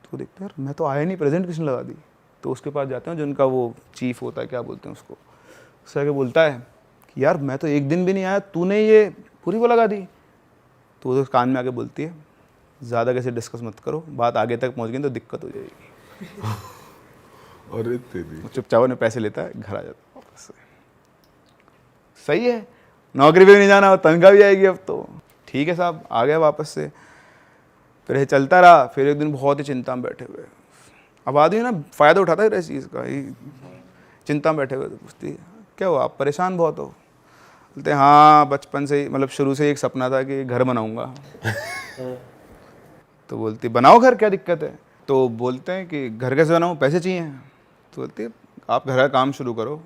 तो देखते यार मैं तो आया नहीं, प्रेजेंट किसने लगा दी। तो उसके पास जाते हैं जो उनका वो चीफ होता है, क्या बोलते हैं उसको, उससे आके बोलता है कि यार मैं तो 1 दिन भी नहीं आया, तूने ये पूरी वो लगा दी। तो वो कान में आके बोलती है ज़्यादा कैसे डिस्कस मत करो, बात आगे तक पहुंच गई तो दिक्कत हो जाएगी। अरे तेरी। चुपचाप ने पैसे लेता है, घर आ जाता है वापस से। सही है, नौकरी पे भी नहीं जाना, तनख्वाह भी आएगी। अब तो ठीक है साहब, आ गया वापस से। फिर ये चलता रहा। फिर एक दिन बहुत ही चिंता में बैठे हुए, अब आदमी ना फ़ायदा उठाता है इस चीज़ का, चिंता में बैठे हुए। तो पूछती है क्या हुआ, आप परेशान बहुत हो। बोलते हाँ बचपन से ही, मतलब शुरू से एक सपना था कि घर बनाऊंगा। तो बोलती बनाओ घर, क्या दिक्कत है। तो बोलते हैं कि घर कैसे बनाऊँ, पैसे चाहिए। तो बोलती आप घर का काम शुरू करो,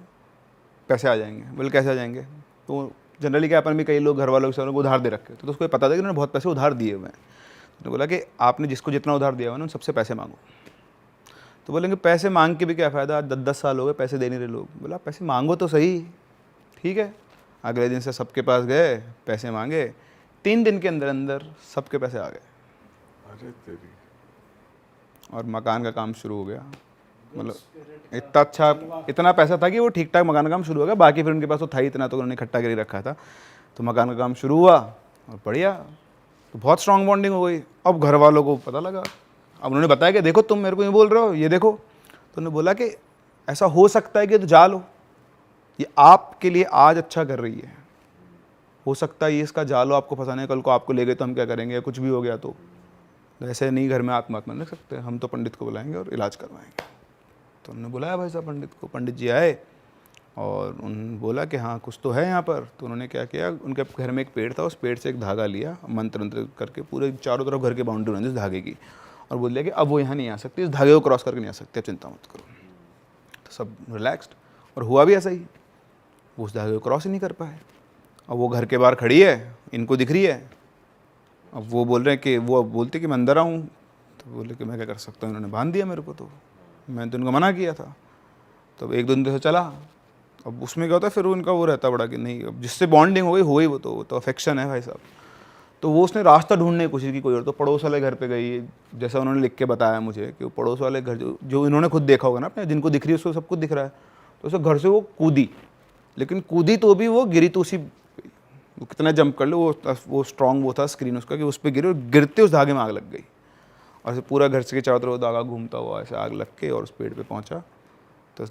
पैसे आ जाएंगे। बोले कैसे आ जाएंगे। तो जनरली क्या अपन भी कई लोग घर वालों के उधार दे रखे, तो उसको पता था कि उन्होंने बहुत पैसे उधार दिए हुए हैं। तो बोला कि आपने जिसको जितना उधार दिया हुआ ना उन सबसे पैसे मांगो। तो बोलेंगे पैसे मांग के भी क्या फ़ायदा, आज 10-10 साल हो गए पैसे दे नहीं रहे लोग। बोला पैसे मांगो तो सही। ठीक है, अगले दिन से सबके पास गए, पैसे मांगे, 3 दिन के अंदर अंदर सबके पैसे आ गए। अरे तेरी। और मकान का काम शुरू हो गया। मतलब इतना अच्छा, इतना पैसा था कि वो ठीक ठाक मकान का काम शुरू हो गया। बाकी फिर उनके पास तो था ही इतना, तो उन्होंने इकट्ठा कर रखा था। तो मकान का काम शुरू हुआ और बढ़िया, तो बहुत स्ट्रॉन्ग बॉन्डिंग हो गई। अब घर वालों को पता लगा, अब उन्होंने बताया कि देखो तुम मेरे को ये बोल रहे हो, ये देखो। तो उन्होंने बोला कि ऐसा हो सकता है कि तो जा लो, ये आपके लिए आज अच्छा कर रही है, हो सकता है ये इसका जाल हो आपको फंसाने, कल को आपको ले गए तो हम क्या करेंगे, कुछ भी हो गया तो ऐसे नहीं घर में आत्महत्या नहीं रख सकते, हम तो पंडित को बुलाएंगे और इलाज करवाएंगे। तो उन्होंने बुलाया भाई साहब पंडित को, पंडित जी आए और उन्होंने बोला कि हाँ कुछ तो है यहाँ पर। तो उन्होंने क्या किया, उनके घर में एक पेड़ था, उस पेड़ से एक धागा लिया, मंत्र मंत्र करके पूरे चारों तरफ घर की बाउंड्री बना दी उस धागे की, और बोल दिया कि अब वो यहाँ नहीं आ सकती, इस धागे को क्रॉस करके नहीं आ सकती, अब चिंता मत करो। तो सब रिलैक्स्ड, और हुआ भी ऐसा ही, वो उस धागे को क्रॉस ही नहीं कर पाए। अब वो घर के बाहर खड़ी है, इनको दिख रही है, अब वो बोल रहे हैं कि वो बोलते कि मैं अंदर आऊँ, तो बोले कि मैं क्या कर सकता हूँ, इन्होंने बांध दिया मेरे को, तो मैंने तो इनको मना किया था। तो एक दो दिन से चला, अब उसमें क्या होता है फिर उनका वो रहता बड़ा कि नहीं, अब जिससे बॉन्डिंग हो गई हो गई, वो तो अफेक्शन है भाई साहब। तो वो उसने रास्ता ढूंढने की कोशिश की कोई और, तो पड़ोस वाले घर पे गई, जैसा उन्होंने लिख के बताया मुझे कि वो पड़ोस वाले घर जो इन्होंने खुद देखा होगा ना अपने, जिनको दिख रही है उसको सब कुछ दिख रहा है, तो उसे घर से वो कूदी, लेकिन कूदी तो भी वो गिरी तो उसी, वो कितना जंप कर लो, वो स्ट्रॉन्ग वो था स्क्रीन उसका कि उस पर गिरे, और गिरते उस धागे में आग लग गई, और ऐसे पूरा घर से चारों तरफ धागा घूमता हुआ ऐसे आग लग के और उस पेड़ पे पहुंचा। तो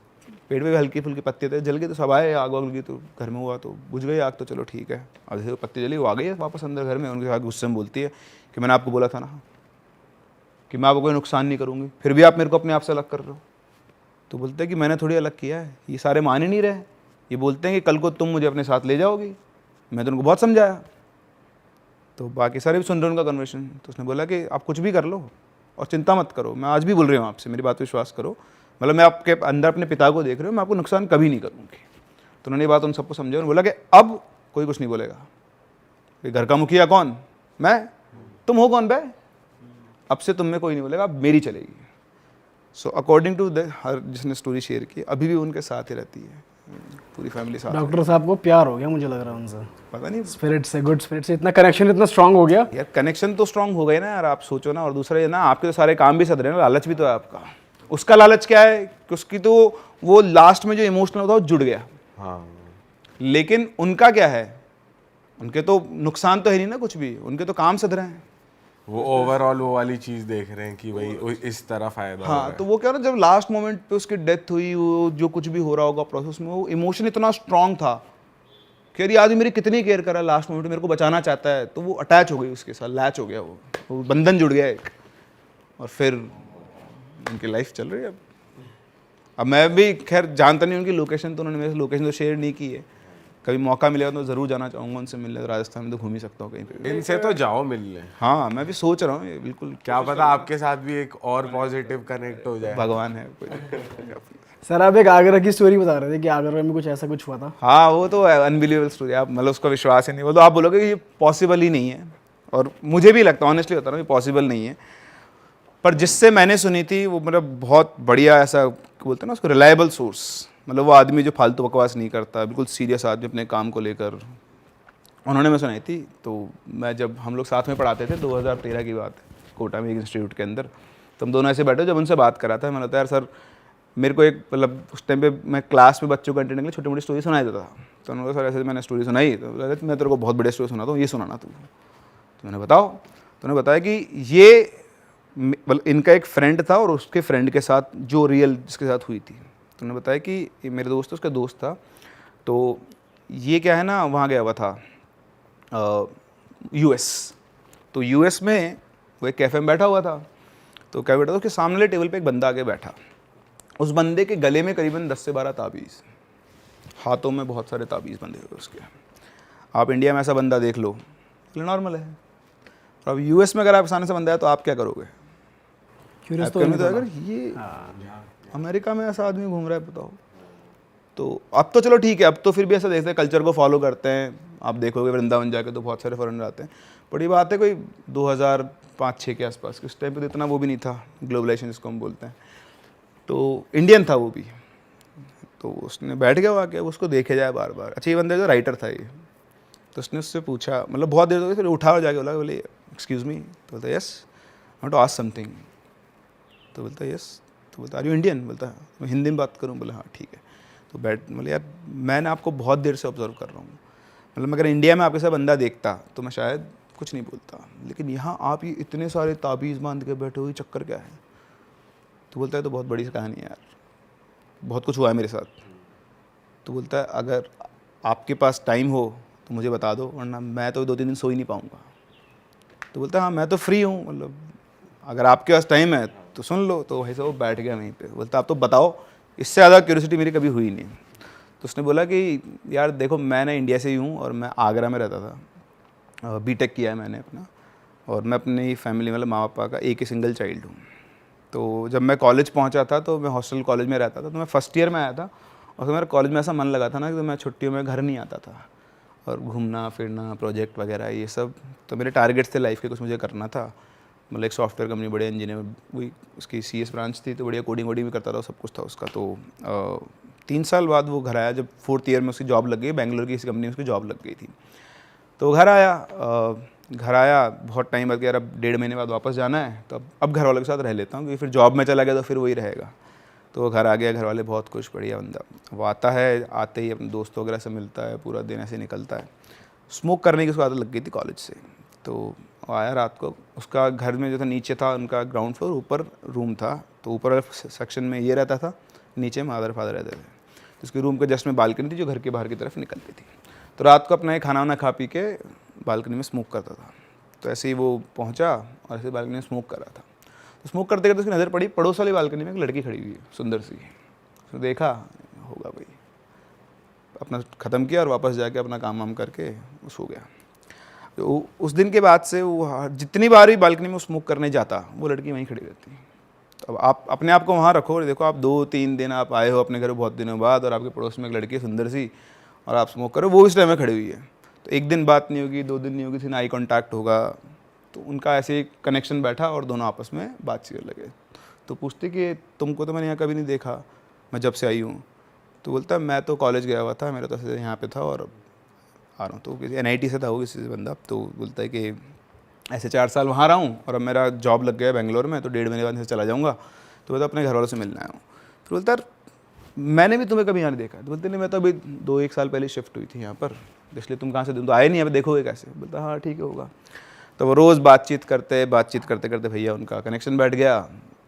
पेड़ पे हल्की फुल्की पत्ते थे, जल गए, तो सब आए, आग वाग लगी तो घर में हुआ, तो बुझ गई आग, तो चलो ठीक है। और जैसे पत्ती जली वो आ गई है वापस अंदर घर में, उनके साथ गुस्से में बोलती है कि मैंने आपको बोला था ना कि मैं आपको कोई नुकसान नहीं करूँगी, फिर भी आप मेरे को अपने आप से अलग कर रहे हो। तो बोलते हैं कि मैंने थोड़ी अलग किया है, ये सारे मान ही नहीं रहे, ये बोलते हैं कि कल को तुम मुझे अपने साथ ले जाओगी, मैं तो उनको बहुत समझाया। तो बाकी सारे भी सुन रहे उनका कन्वर्सेशन, तो उसने बोला कि आप कुछ भी कर लो और चिंता मत करो, मैं आज भी बोल रही हूँ आपसे, मेरी बात पर विश्वास करो, मतलब मैं आपके अंदर अपने पिता को देख रही हूँ, मैं आपको नुकसान कभी नहीं करूँगी। तो उन्होंने ये बात उन सबको समझा, उन्होंने बोला कि अब कोई कुछ नहीं बोलेगा, ये घर का मुखिया कौन, मैं, तुम हो कौन बे, अब से तुम में कोई नहीं बोलेगा, अब मेरी चलेगी। सो अकॉर्डिंग टू हर जिसने स्टोरी शेयर की, अभी भी उनके साथ ही रहती है, पूरी फैमिली साथ। डॉक्टर साहब को प्यार हो गया मुझे लग रहा है उनसे, पता नहीं स्पिरिट से, गुड स्पिरिट से इतना कनेक्शन इतना स्ट्रांग हो गया। यार, कनेक्शन तो स्ट्रांग हो गए ना यार, आप सोचो ना। और दूसरा ये ना, आपके तो सारे काम भी सध रहे हैं, लालच भी तो है आपका। उसका लालच क्या है कि उसकी तो वो लास्ट में जो इमोशनल होता है वो जुड़ गया। हाँ, लेकिन उनका क्या है, उनके तो नुकसान तो है नहीं ना कुछ भी, उनके तो काम सध रहे हैं। वो ओवरऑल वो वाली चीज देख रहे हैं कि भाई इस तरह फायदा हो रहा हाँ, है। तो वो क्या ना, जब लास्ट मोमेंट पे उसकी डेथ हुई, वो जो कुछ भी हो रहा होगा प्रोसेस में, वो इमोशन इतना स्ट्रांग था कि यार ये आदमी मेरी कितनी केयर कर रहा है, लास्ट मोमेंट मेरे को बचाना चाहता है, तो वो अटैच हो गई उसके साथ, लैच हो गया, वो बंधन जुड़ गया एक, और फिर उनकी लाइफ चल रही है। अब मैं भी खैर जानता नहीं उनकी लोकेशन, तो उन्होंने मेरे से लोकेशन तो शेयर नहीं की है, कभी मौका मिलेगा तो ज़रूर जाना चाहूँगा उनसे मिलने। राजस्थान में तो घूम ही सकता हूँ कहीं पे भी। इनसे तो जाओ मिलने, हाँ, मैं भी सोच रहा हूँ ये, बिल्कुल, क्या पता आपके साथ भी एक और पॉजिटिव कनेक्ट हो जाए। भगवान है कोई। सर आप एक आगरा की स्टोरी बता रहे थे कि आगरा में कुछ ऐसा कुछ हुआ था। हाँ, वो तो अनबिलीवेबल स्टोरी, आप मतलब उसका विश्वास ही नहीं, वो तो आप बोलोगे ये पॉसिबल ही नहीं है, और मुझे भी लगता है, ऑनेस्टली बता रहा हूँ, ये पॉसिबल नहीं है। पर जिससे मैंने सुनी थी वो मतलब बहुत बढ़िया, ऐसा बोलते हैं ना उसको, रिलायबल सोर्स, मतलब वो आदमी जो फालतू बकवास नहीं करता, बिल्कुल सीरियस आदमी अपने काम को लेकर, उन्होंने मैं सुनाई थी। तो मैं जब हम लोग साथ में पढ़ाते थे, 2013 की बात है, कोटा में एक इंस्टीट्यूट के अंदर, तो हम दोनों ऐसे बैठे, जब उनसे बात करा था, मैंने बताया यार सर मेरे को एक, मतलब उस टाइम पे मैं क्लास में बच्चों को एंटरटेन के लिए छोटी मोटी स्टोरी सुनाई देता था। तो उन्होंने कहा सर ऐसे मैंने स्टोरी सुनाई, तो मैं तेरे को बहुत बढ़िया स्टोरी सुनाता हूँ, ये सुनाना तू। तो मैंने बताओ, तो उन्होंने बताया कि ये मतलब इनका एक फ्रेंड था और उसके फ्रेंड के साथ जो रियल जिसके साथ हुई थी, तो उन्होंने बताया कि ये मेरे दोस्त, उसका दोस्त था, तो ये क्या है ना, वहाँ गया हुआ था US। तो US में वो एक कैफ़े में बैठा हुआ था, तो क्या बैठा था, उसके सामने वाले टेबल पे एक बंदा आके बैठा, उस बंदे के गले में करीबन 10 से 12 ताबीज़, हाथों में बहुत सारे ताबीज़ बंधे हुए उसके। आप इंडिया में ऐसा बंदा देख लो, नॉर्मल है, और अब US में अगर आप सामने से बंदा है तो आप क्या करोगे? क्यूरियस तो तो अगर ये अमेरिका में ऐसा आदमी घूम रहा है, बताओ। तो अब तो चलो ठीक है, अब तो फिर भी ऐसा देखते हैं, कल्चर को फॉलो करते हैं। आप देखोगे वृंदावन जाके तो बहुत सारे फॉरेनर आते हैं। बड़ी बात है कोई 2005-06 के आसपास, उस टाइम पे तो इतना वो भी नहीं था, ग्लोबलाइजेशन जिसको हम बोलते हैं। तो इंडियन था वो भी, तो उसने बैठ गया वहाँ के, उसको देखे जाए बार बार। अच्छा, ये बंदा जो राइटर था ये, तो उसने उससे पूछा, मतलब बहुत देर हो गई, फिर उठा और जाके बोला, बोले एक्सक्यूज़ मी, तो बोलता yes, I want to ask something. तो बोलता यस, तो बोलता आर यू इंडियन, बोलता मैं हिंदी में बात करूँ, बोला हाँ ठीक है। तो बैठ, बोले यार मैंने आपको बहुत देर से ऑब्जर्व कर रहा हूँ, मतलब अगर इंडिया में आपके साथ बंदा देखता तो मैं शायद कुछ नहीं बोलता, लेकिन यहाँ आप ये इतने सारे ताबीज़ बांध के बैठे हुए, चक्कर क्या है? तो बोलता है तो बहुत बड़ी कहानी है यार, बहुत कुछ हुआ है मेरे साथ। तो बोलता है अगर आपके पास टाइम हो तो मुझे बता दो, वरना मैं तो 2-3 दिन सो ही नहीं पाऊँगा। तो बोलता है हाँ मैं तो फ्री हूँ, मतलब अगर आपके पास टाइम है तो सुन लो। तो वहीं से वो बैठ गया वहीं पे। बोलता आप तो बताओ, इससे ज़्यादा क्यूरियोसिटी मेरी कभी हुई नहीं। तो उसने बोला कि यार देखो मैं ना इंडिया से ही हूँ और मैं आगरा में रहता था, बीटेक किया है मैंने अपना, और मैं अपनी फैमिली मतलब माँ पापा का एक ही सिंगल चाइल्ड हूँ। तो जब मैं कॉलेज पहुँचा था तो मैं हॉस्टल कॉलेज में रहता था, तो मैं फर्स्ट ईयर में आया था और तो मेरा कॉलेज में ऐसा मन लगा था ना कि तो मैं छुट्टियों में घर नहीं आता था, और घूमना फिरना प्रोजेक्ट वगैरह ये सब तो मेरे टारगेट्स थे लाइफ के, कुछ मुझे करना था। मतलब एक सॉफ्टवेयर कंपनी, बढ़िया इंजीनियर, वही उसकी CS ब्रांच थी, तो बढ़िया कोडिंग वोडिंग भी करता था, सब कुछ था उसका। तो 3 साल बाद वो घर आया, जब 4th ईयर में उसकी जॉब लग गई, बेंगलोर की इस कंपनी में उसकी जॉब लग गई थी। तो घर आया बहुत टाइम बाद, यार अब 1.5 महीने बाद वापस जाना है, तो अब घर वालों के साथ रह लेता हूँ, क्योंकि फिर जॉब में चला गया तो फिर वही रहेगा। तो वो घर आ गया, घर वाले बहुत खुश, बढ़िया बंदा। वो आता है, आते ही अपने दोस्तों वगैरह से मिलता है, पूरा दिन ऐसे निकलता है। स्मोक करने की उसको आदत लग गई थी कॉलेज से। तो आया रात को, उसका घर में जो था नीचे था उनका ग्राउंड फ्लोर, ऊपर रूम था, तो ऊपर वाले सेक्शन में ये रहता था, नीचे मदर फादर रहते थे। तो उसके रूम के जस्ट में बालकनी थी जो घर के बाहर की तरफ निकलती थी। तो रात को अपना ये खाना वाना खा पी के बालकनी में स्मोक करता था। तो ऐसे ही वो पहुंचा और ऐसे बालकनी में स्मोक कर रहा था। तो स्मोक करते करते उसकी नज़र पड़ी पड़ोस वाली बालकनी में एक लड़की खड़ी हुई है, सुंदर सी। उसने देखा होगा भाई, अपना ख़त्म किया और वापस जाके अपना काम वाम करके वो सो गया। तो उस दिन के बाद से वो जितनी बार भी बालकनी में स्मोक करने जाता, वो लड़की वहीं खड़ी रहती। तो अब आप अपने आप को वहाँ रखो और देखो, आप 2-3 दिन आप आए हो अपने घर बहुत दिनों बाद, और आपके पड़ोस में एक लड़की है सुंदर सी, और आप स्मोक करो, वो इस टाइम में खड़ी हुई है। तो एक दिन बात नहीं होगी, 2 दिन नहीं होगी, फिर आई कॉन्टैक्ट होगा। तो उनका ऐसे एक कनेक्शन बैठा और दोनों आपस में बातचीत लगे। तो पूछते कि तुमको तो मैंने यहाँ कभी नहीं देखा, मैं जब से आई हूँ। तो बोलता मैं तो कॉलेज गया हुआ था, मेरा तो यहाँ पे था और आ रहा हूँ। तो किसी NIT से था वो, किसी से बंदा। तो बोलता है कि ऐसे 4 साल वहाँ रहा हूँ और अब मेरा जॉब लग गया बेंगलोर में, तो 1.5 महीने बाद से चला जाऊँगा। तो बोलता अपने घर वालों से मिलना आया हूँ। तो बोलता मैंने भी तुम्हें कभी यहाँ नहीं देखा। तो बोलते नहीं, मैं तो अभी 2-1 साल पहले शिफ्ट हुई थी यहाँ पर, इसलिए तुम कहाँ से, तुम तो आए नहीं, अब देखोगे कैसे। बोलता हाँ ठीक है होगा। तो वो रोज़ बातचीत करते करते भैया उनका कनेक्शन बैठ गया,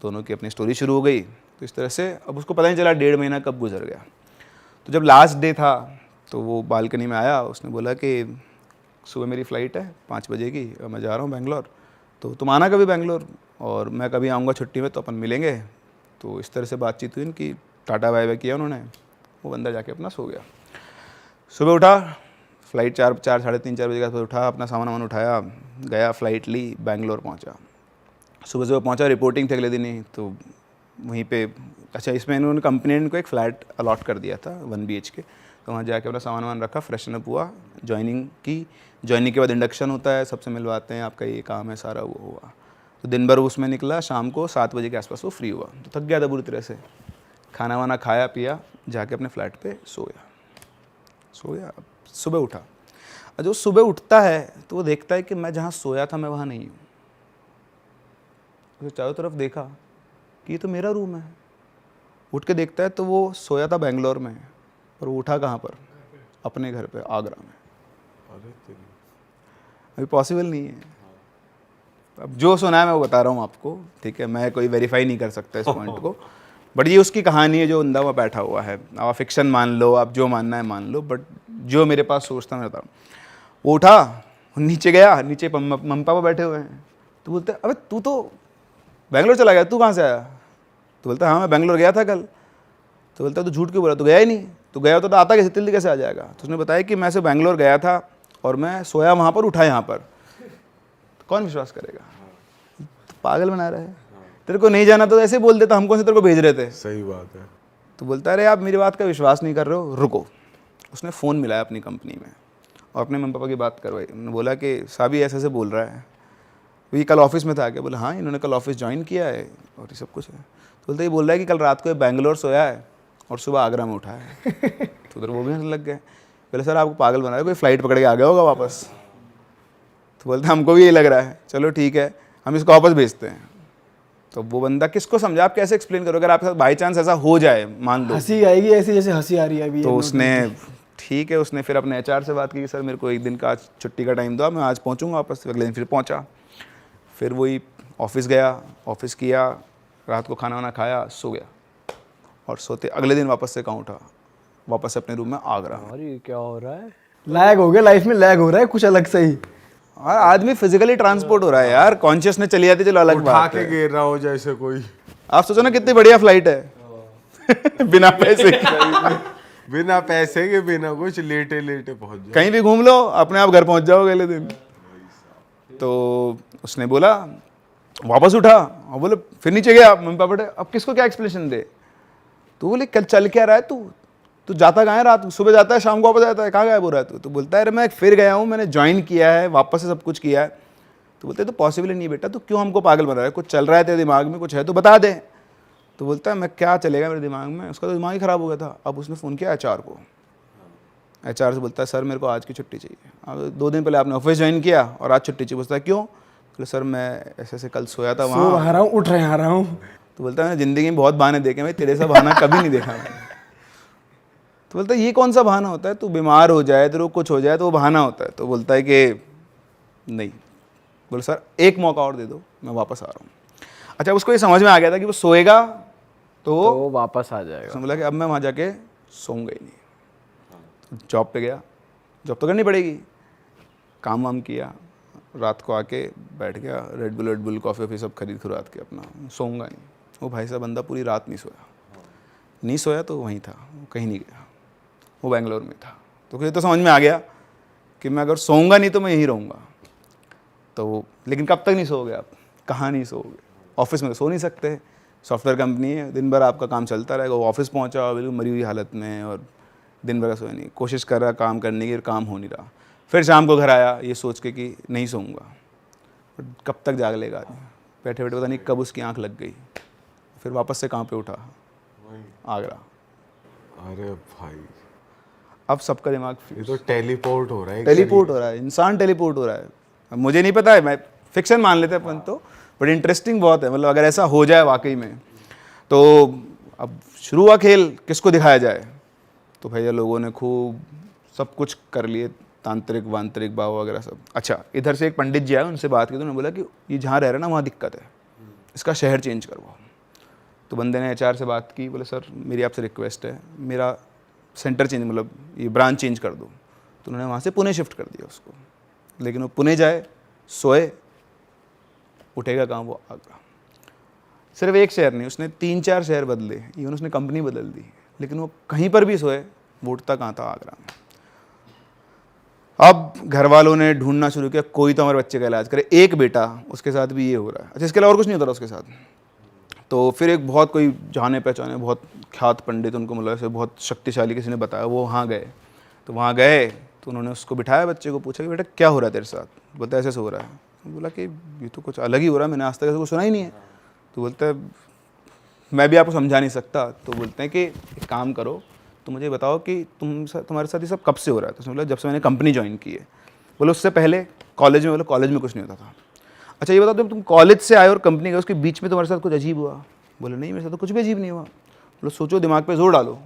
दोनों की अपनी स्टोरी शुरू हो गई। तो इस तरह से अब उसको पता नहीं चला 1.5 महीना कब गुजर गया। तो जब लास्ट डे था तो वो बालकनी में आया, उसने बोला कि सुबह मेरी फ़्लाइट है 5 बजे की, मैं जा रहा हूँ बेंगलोर, तो तुम आना कभी बेंगलोर और मैं कभी आऊँगा छुट्टी में, तो अपन मिलेंगे। तो इस तरह से बातचीत हुई उनकी, टाटा बाय बाय किया उन्होंने। वो बंदा जाके अपना सो गया। सुबह उठा, फ़्लाइट 3-4 बजे के आसपास उठा, अपना सामान उठाया, गया, फ़्लाइट ली, बेंगलोर पहुँचा। सुबह पहुँचा, रिपोर्टिंग थी अगले दिन ही। तो वहीं पे अच्छा, इसमें इन्होंने कंपनी ने इनको एक फ़्लैट अलॉट कर दिया था 1 BHK। तो वहाँ जाके अपना सामान रखा, फ्रेशन अप हुआ, ज्वाइनिंग की। ज्वाइनिंग के बाद इंडक्शन होता है, सबसे मिलवाते हैं, आपका ये काम है सारा, वो हुआ। तो दिन भर उसमें निकला, शाम को 7 बजे के आसपास वो फ्री हुआ। तो थक गया था बुरी तरह से, खाना वाना खाया पिया, जाके अपने फ्लैट पे सो गया। सुबह उठा, और जो सुबह उठता है तो वो देखता है कि मैं जहाँ सोया था मैं वहाँ नहीं हूँ। तो चारों तरफ देखा कि ये तो मेरा रूम है। उठ के देखता है तो वो सोया था बेंगलोर में, और वो उठा कहाँ पर, अपने घर पे आगरा में। अभी पॉसिबल नहीं है। अब जो सुना है मैं वो बता रहा हूँ आपको, ठीक है, मैं कोई वेरीफाई नहीं कर सकता इस पॉइंट को, बट ये उसकी कहानी है जो बंदा वहाँ बैठा हुआ है। आप फिक्शन मान लो, आप जो मानना है मान लो, बट जो मेरे पास सोचता मैं बता। वो उठा, नीचे गया, नीचे मम्मी पापा बैठे हुए हैं। तो बोलते अबे तू तो बेंगलोर चला गया, तू कहाँ से आया? तो बोलता हाँ मैं बेंगलोर गया था कल। तो बोलता तू झूठ क्यों बोला, तू गया ही नहीं? तो गया होता तो आता कैसे, दिल्ली कैसे आ जाएगा? तो उसने बताया कि मैं से बेंगलोर गया था और मैं सोया वहाँ पर, उठा यहाँ पर। तो कौन विश्वास करेगा? तो पागल बना रहा है। तेरे को नहीं जाना तो ऐसे बोल देता, हमको से तेरे को भेज रहे थे। सही बात है। तो बोलता अरे आप मेरी बात का विश्वास नहीं कर रहे हो, रुको। उसने फ़ोन मिलाया अपनी कंपनी में और अपने मम्मी पापा की बात करवाई। उन्होंने बोला कि साहब ऐसे बोल रहा है, ये कल ऑफिस में था क्या? बोला हाँ इन्होंने कल ऑफिस ज्वाइन किया है और ये सब कुछ है। तो बोलते ये बोल रहा है कि कल रात को बेंगलोर सोया है और सुबह आगरा में उठा है। तो उधर वो भी हंसने लग गए। बोले सर आपको पागल बना रहा है, कोई फ़्लाइट पकड़ के आ गया होगा वापस। तो बोलते हमको भी यही लग रहा है, चलो ठीक है हम इसको वापस भेजते हैं। तो वो बंदा किसको समझा, आप कैसे एक्सप्लेन करो? अगर आपके साथ बाई चांस ऐसा हो जाए, मान लो हंसी आएगी ऐसी जैसे हंसी आ रही है अभी। तो उसने ठीक है, उसने फिर अपने HR से बात की कि सर मेरे को एक दिन का आज छुट्टी का टाइम दो, मैं आज पहुंचूंगा वापस। अगले दिन फिर पहुंचा, फिर वही ऑफिस गया, ऑफिस किया, रात को खाना वाना खाया, सो गया और सोते अगले दिन वापस से कहाँ उठा, वापस से अपने रूम में आगरा। और ये क्या हो रहा है? लैग हो गया लाइफ में, लैग हो रहा है कुछ अलग से ही। और आदमी फिजिकली ट्रांसपोर्ट हो रहा है यार, कॉन्शियसनेस चली जाती है, चलो अलग उठा बात के है। गिर रहा हो जैसे कोई, आप सोचो ना कितनी बढ़िया फ्लाइट है बिना पैसे बिना पैसे के बिना कुछ लेटे लेटे पहुंच जाए। कहीं भी घूम लो, अपने आप घर पहुंच जाओ अगले दिन। तो उसने बोला, वापस उठा और बोले फिर नीचे गया। मम्मी पापा बोले अब किसको क्या एक्सप्लेनेशन दे? तो बोले कल चल क्या रहा है तू? तू जाता कहाँ है? रात सुबह जाता है, शाम को वापस जाता है, कहाँ गायब हो रहा है तू? तो बोलता है अरे मैं फिर गया हूँ, मैंने ज्वाइन किया है, वापस से सब कुछ किया है। तो बोलते तो पॉसिबल ही नहीं बेटा, तू क्यों हमको पागल बना रहा है? कुछ चल रहा है तेरे दिमाग में, कुछ है तो बता दे। तो बोलता है मैं क्या चलेगा मेरे दिमाग में, उसका तो दिमाग ही ख़राब हो गया था। अब उसने फ़ोन किया HR को, HR से बोलता है सर मेरे को आज की छुट्टी चाहिए। अब 2 दिन पहले आपने ऑफिस ज्वाइन किया और आज छुट्टी चाहिए। बोलता है क्यों? बोले सर मैं ऐसे ऐसे कल सोया था सो वहाँ। आ रहा हूँ, उठ रहे आ रहा हूँ। तो बोलता है मैंने ज़िंदगी में बहुत बहाने देखे, भाई तेरे सा बहाना कभी नहीं देखा मैंने। तो बोलता है ये कौन सा बहाना होता है? तू बीमार हो जाए, तेरे को कुछ हो जाए तो वो बहाना होता है। तो बोलता है कि नहीं। बोले सर एक मौका और दे दो, मैं वापस आ रहा हूँ। अच्छा उसको ये समझ में आ गया था कि वो सोएगा तो वो वापस आ जाएगा। उसने बोला कि अब मैं वहाँ जाके सोऊंगा ही नहीं। जॉब पे गया, जॉब तो करनी पड़ेगी, काम वाम किया, रात को आके बैठ गया, रेड बुल कॉफ़ी वॉफ़ी सब खरीद के अपना सोऊंगा नहीं। वो भाई साहब बंदा पूरी रात नहीं सोया तो वहीं था, वो कहीं नहीं गया, वो बेंगलोर में था। तो फिर तो समझ में आ गया कि मैं अगर सोऊंगा नहीं तो मैं यहीं रहूँगा। तो लेकिन कब तक नहीं सोओगे आप? कहाँ नहीं सोओगे? ऑफिस में तो सो नहीं सकते, सॉफ्टवेयर कंपनी है, दिन भर आपका काम चलता रहेगा। वो ऑफिस पहुंचा बिल्कुल मरी हुई हालत में और दिन भर का सोया नहीं, कोशिश कर रहा काम करने की, काम हो नहीं रहा। फिर शाम को घर आया ये सोच के कि नहीं सोऊंगा। कब तक जाग लेगा आदमी? बैठे बैठे पता नहीं कब उसकी आंख लग गई। फिर वापस से कहाँ पे उठा? आगरा। अरे भाई अब सबका दिमाग ये तो टेलीपोर्ट हो रहा है। टेलीपोर्ट हो रहा है, इंसान टेलीपोर्ट हो रहा है। अब मुझे नहीं पता है, मैं फिक्शन मान लेते हैं अपन तो, बट इंटरेस्टिंग बहुत है। मतलब अगर ऐसा हो जाए वाकई में तो अब शुरू हुआ खेल, किसको दिखाया जाए? तो भैया लोगों ने खूब सब कुछ कर लिए, तांत्रिक वांत्रिक बाबा वगैरह सब। अच्छा इधर से एक पंडित जी आए, उनसे बात की तो उन्होंने बोला कि ये जहाँ रह रहे हैं ना वहाँ दिक्कत है, इसका शहर चेंज करवाओ। तो बंदे ने HR से बात की, बोले सर मेरी आपसे रिक्वेस्ट है, मेरा सेंटर चेंज, मतलब ये ब्रांच चेंज कर दो। तो उन्होंने वहाँ से पुणे शिफ्ट कर दिया उसको। लेकिन वो पुणे जाए, सोए, उठेगा कहाँ? वो आगरा। सिर्फ एक शहर नहीं, उसने 3-4 शहर बदले, इवन उसने कंपनी बदल दी, लेकिन वो कहीं पर भी सोए वो उठता कहाँ था? आगरा में। अब घर वालों ने ढूंढना शुरू किया, कोई तो हमारे बच्चे का इलाज करे। एक बेटा, उसके साथ भी ये हो रहा है। अच्छा इसके अलावा और कुछ नहीं होता रहा उसके साथ। तो फिर एक बहुत कोई जाने पहचाने बहुत ख्यात पंडित, उनको मतलब ऐसे बहुत शक्तिशाली किसी ने बताया, वो वहाँ गए। तो वहाँ गए तो उन्होंने उसको बिठाया, बच्चे को पूछा कि बेटा क्या हो रहा है तेरे साथ? बोलता है ऐसे से हो रहा है। बोला कि ये तो कुछ अलग ही हो रहा है, मैंने आज तक ऐसा कुछ सुना ही नहीं है। तो बोलता है मैं भी आपको समझा नहीं सकता। तो बोलते हैं कि एक काम करो, तो मुझे बताओ कि तुम्हारे साथ ये सब कब से हो रहा है? तो उसने बोला जब से मैंने कंपनी ज्वाइन की है। बोले उससे पहले कॉलेज में? बोले कॉलेज में कुछ नहीं होता था। अच्छा ये बताओ जब तुम कॉलेज से आए और कंपनी गए उसके बीच में तुम्हारे साथ कुछ अजीब हुआ? बोले नहीं मेरे साथ तो कुछ भी अजीब नहीं हुआ। बोले सोचो, दिमाग पे जोर डालो,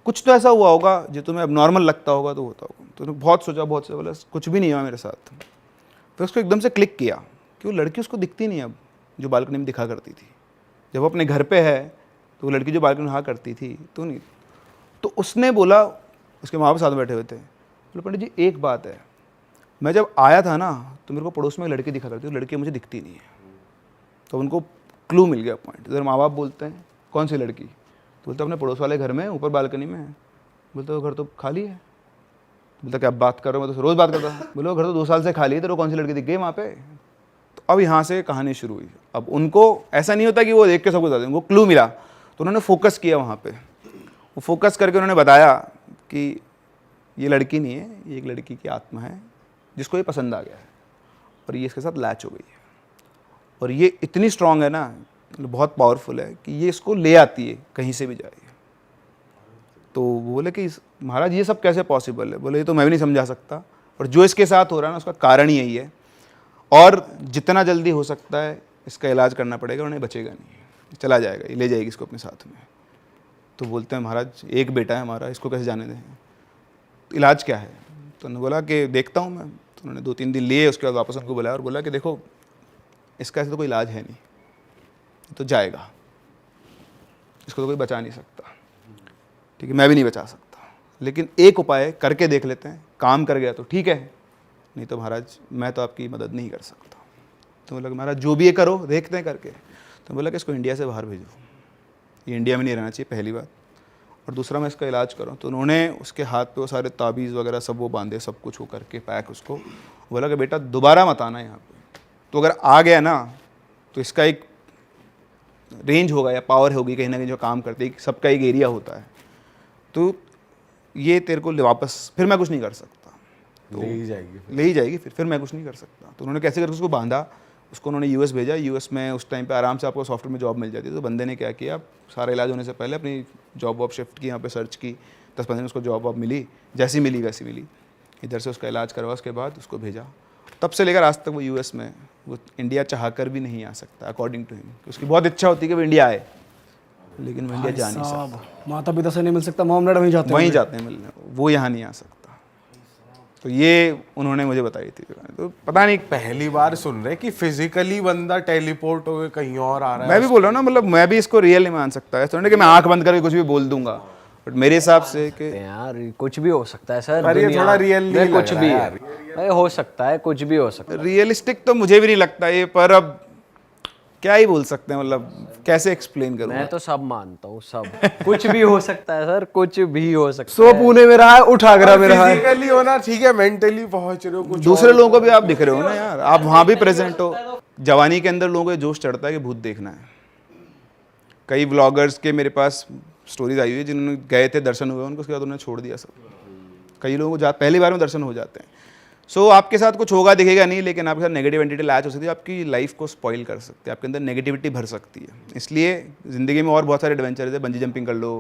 कुछ तो ऐसा हुआ होगा जो तुम्हें अब नॉर्मल लगता होगा तो होता होगा। तो उसने बहुत सोचा, बहुत सोचा, बोला कुछ भी नहीं हुआ मेरे साथ। फिर उसको एकदम से क्लिक किया कि वो लड़की उसको दिखती नहीं अब, जो बालकनी में दिखा करती थी। जब वो अपने घर पे है तो वो लड़की जो बालकनी में रहा करती थी तो नहीं। तो उसने बोला, उसके माँ बाप साथ बैठे हुए थे, बोले पंडित जी एक बात है, मैं जब आया था ना तो मेरे को पड़ोस में एक लड़की दिखा करती थी, लड़की मुझे दिखती नहीं है। तो उनको क्लू मिल गया पॉइंट। इधर माँ बाप बोलते हैं कौन सी लड़की? तो बोलते अपने पड़ोस वाले घर में ऊपर बालकनी में है। बोलते वो घर तो खाली है। बोलता क्या बात कर रहे हो, मैं तो रोज़ बात करता हूँ। बोले वो घर तो 2 साल से खाली है, तो कौन सी लड़की दिख गई वहाँ पे? तो अब यहाँ से कहानी शुरू हुई। अब उनको ऐसा नहीं होता कि वो देख के सब कुछ बता दें, उनको क्लू मिला तो उन्होंने फोकस किया वहाँ पे। वो फोकस करके उन्होंने बताया कि ये लड़की नहीं है, ये एक लड़की की आत्मा है जिसको ये पसंद आ गया है और ये इसके साथ लैच हो गई है। और ये इतनी स्ट्रांग है ना, बहुत पावरफुल है कि ये इसको ले आती है कहीं से भी जाए। तो वो बोले कि महाराज ये सब कैसे पॉसिबल है? बोले ये तो मैं भी नहीं समझा सकता, और जो इसके साथ हो रहा है ना उसका कारण ही यही है, और जितना जल्दी हो सकता है इसका इलाज करना पड़ेगा, उन्हें बचेगा नहीं, चला जाएगा, ये ले जाएगी इसको अपने साथ में। तो बोलते हैं महाराज एक बेटा है हमारा, इसको कैसे जाने दें? तो इलाज क्या है? तो उन्होंने बोला कि देखता हूँ मैं। तो उन्होंने 2-3 दिन लिए, उसके बाद वापस उनको बुलाया और बोला कि देखो इसका ऐसे तो कोई इलाज है नहीं, तो जाएगा, इसको तो कोई बचा नहीं सकता, ठीक है, मैं भी नहीं बचा सकता। लेकिन एक उपाय करके देख लेते हैं, काम कर गया तो ठीक है, नहीं तो महाराज मैं तो आपकी मदद नहीं कर सकता। तो बोला कि महाराज जो भी ये करो देखते हैं करके। तो बोला कि इसको इंडिया से बाहर भेजो, ये इंडिया में नहीं रहना चाहिए पहली बात, और दूसरा मैं इसका इलाज करूँ। तो उन्होंने उसके हाथ पे वो सारे ताबीज़ वगैरह सब वो बांधे, सब कुछ वो करके पैक उसको। बोला कि बेटा दोबारा मत आना यहाँ पे, तो अगर आ गया ना तो इसका एक रेंज होगा या पावर होगी कहीं ना कहीं जो काम करते हैं, सबका एक एरिया होता है, तो ये तेरे को वापस फिर मैं कुछ नहीं कर सकता, ले ही जाएगी। ले ही जाएगी फिर मैं कुछ नहीं कर सकता। तो उन्होंने कैसे करके उसको बांधा, उसको उन्होंने यूएस भेजा। यूएस में उस टाइम पे आराम से आपको सॉफ्टवेयर में जॉब मिल जाती है। तो बंदे ने क्या किया, सारा इलाज होने से पहले अपनी जॉब वॉब शिफ्ट की, यहाँ पे सर्च की, 10-15 दिन उसको जॉब वॉब मिली, जैसी मिली वैसी मिली, इधर से उसका इलाज करवा, उसके बाद उसको भेजा। तब से लेकर आज तक वो यूएस में, वो इंडिया चाह कर भी नहीं आ सकता अकॉर्डिंग टू हिम। उसकी बहुत इच्छा होती है कि वो इंडिया आए, लेकिन वो इंडिया जा नहीं सकता। माता पिता से नहीं मिल सकता, मॉम डैड वहीं जाते वहीं जाते हैं मिलने, वो यहाँ नहीं आ सकता। तो ये उन्होंने मुझे बताई थी। तो पता नहीं, पहली बार सुन रहे कि फिजिकली बंदा टेलीपोर्ट होकर कहीं और आ रहा है। मैं भी बोल रहा हूँ ना, मतलब मैं भी इसको रियल नहीं मान सकता है। तो नहीं कि मैं आंख बंद करके कुछ भी बोल दूंगा, बट मेरे हिसाब से कि यार कुछ भी हो सकता है सर, पर ये दुनिया थोड़ा रियल में नहीं कुछ लग भी रहा है भाई, हो सकता है कुछ भी हो सकता है। रियलिस्टिक तो मुझे भी नहीं लगता ये, पर अब क्या ही बोल सकते हैं, मतलब कैसे एक्सप्लेन करूँ। मैं तो सब मानता हूँ, सब कुछ भी हो सकता है सर, कुछ भी हो सकता सो पुणे में रहा है, उठ आगरा में रहा है। फिजिकली होना ठीक है, मेंटली पहुंच रहे हो कुछ दूसरे लोगों को भी आप दिख रहे हो ना यार, आप वहाँ भी प्रेजेंट हो। जवानी के अंदर लोगों को ये जोश चढ़ता है कि भूत देखना है। कई व्लॉगर्स के मेरे पास स्टोरीज आई हुई है जिन्होंने गए थे, दर्शन हुए उनको, उसके बाद उन्होंने छोड़ दिया सब। कई लोगों को पहली बार में दर्शन हो जाते हैं। सो आपके साथ कुछ होगा दिखेगा नहीं, लेकिन आपके साथ नेगेटिव एंटिटी लैच हो सकती है, आपकी लाइफ को स्पॉइल कर सकती है, आपके अंदर नेगेटिविटी भर सकती है। इसलिए ज़िंदगी में और बहुत सारे एडवेंचर है, बंजी जंपिंग कर लो,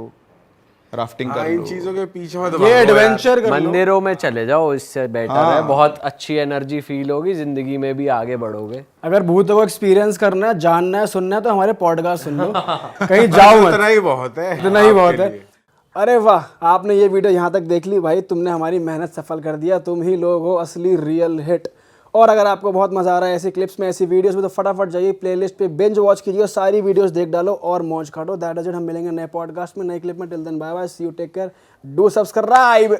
राफ्टिंग कर इन लो। चीजों के पीछे मत ये भागो यार। एडवेंचर कर लो। मंदिरों में चले जाओ, इससे बेटर है, बहुत अच्छी एनर्जी फील होगी, जिंदगी में भी आगे बढ़ोगे। अगर भूतों को एक्सपीरियंस करना है, जानना है, सुनना है, तो हमारे पॉडकास्ट सुन लो। कहीं जाओ मत, इतना ही बहुत है, इतना ही बहुत आपके है। लिए। अरे वाह, आपने ये वीडियो यहाँ तक देख ली भाई, तुमने हमारी मेहनत सफल कर दिया। तुम ही लोग हो असली रियल हिट। और अगर आपको बहुत मजा आ रहा है ऐसी क्लिप्स में, ऐसी वीडियोस में, तो फटाफट जाइए प्लेलिस्ट पे, बिंज वॉच कीजिए, सारी वीडियोस देख डालो और मौज काटो। That is it. हम मिलेंगे नए पॉडकास्ट में, नए क्लिप में। Till then bye bye, see you, take care, do subscribe.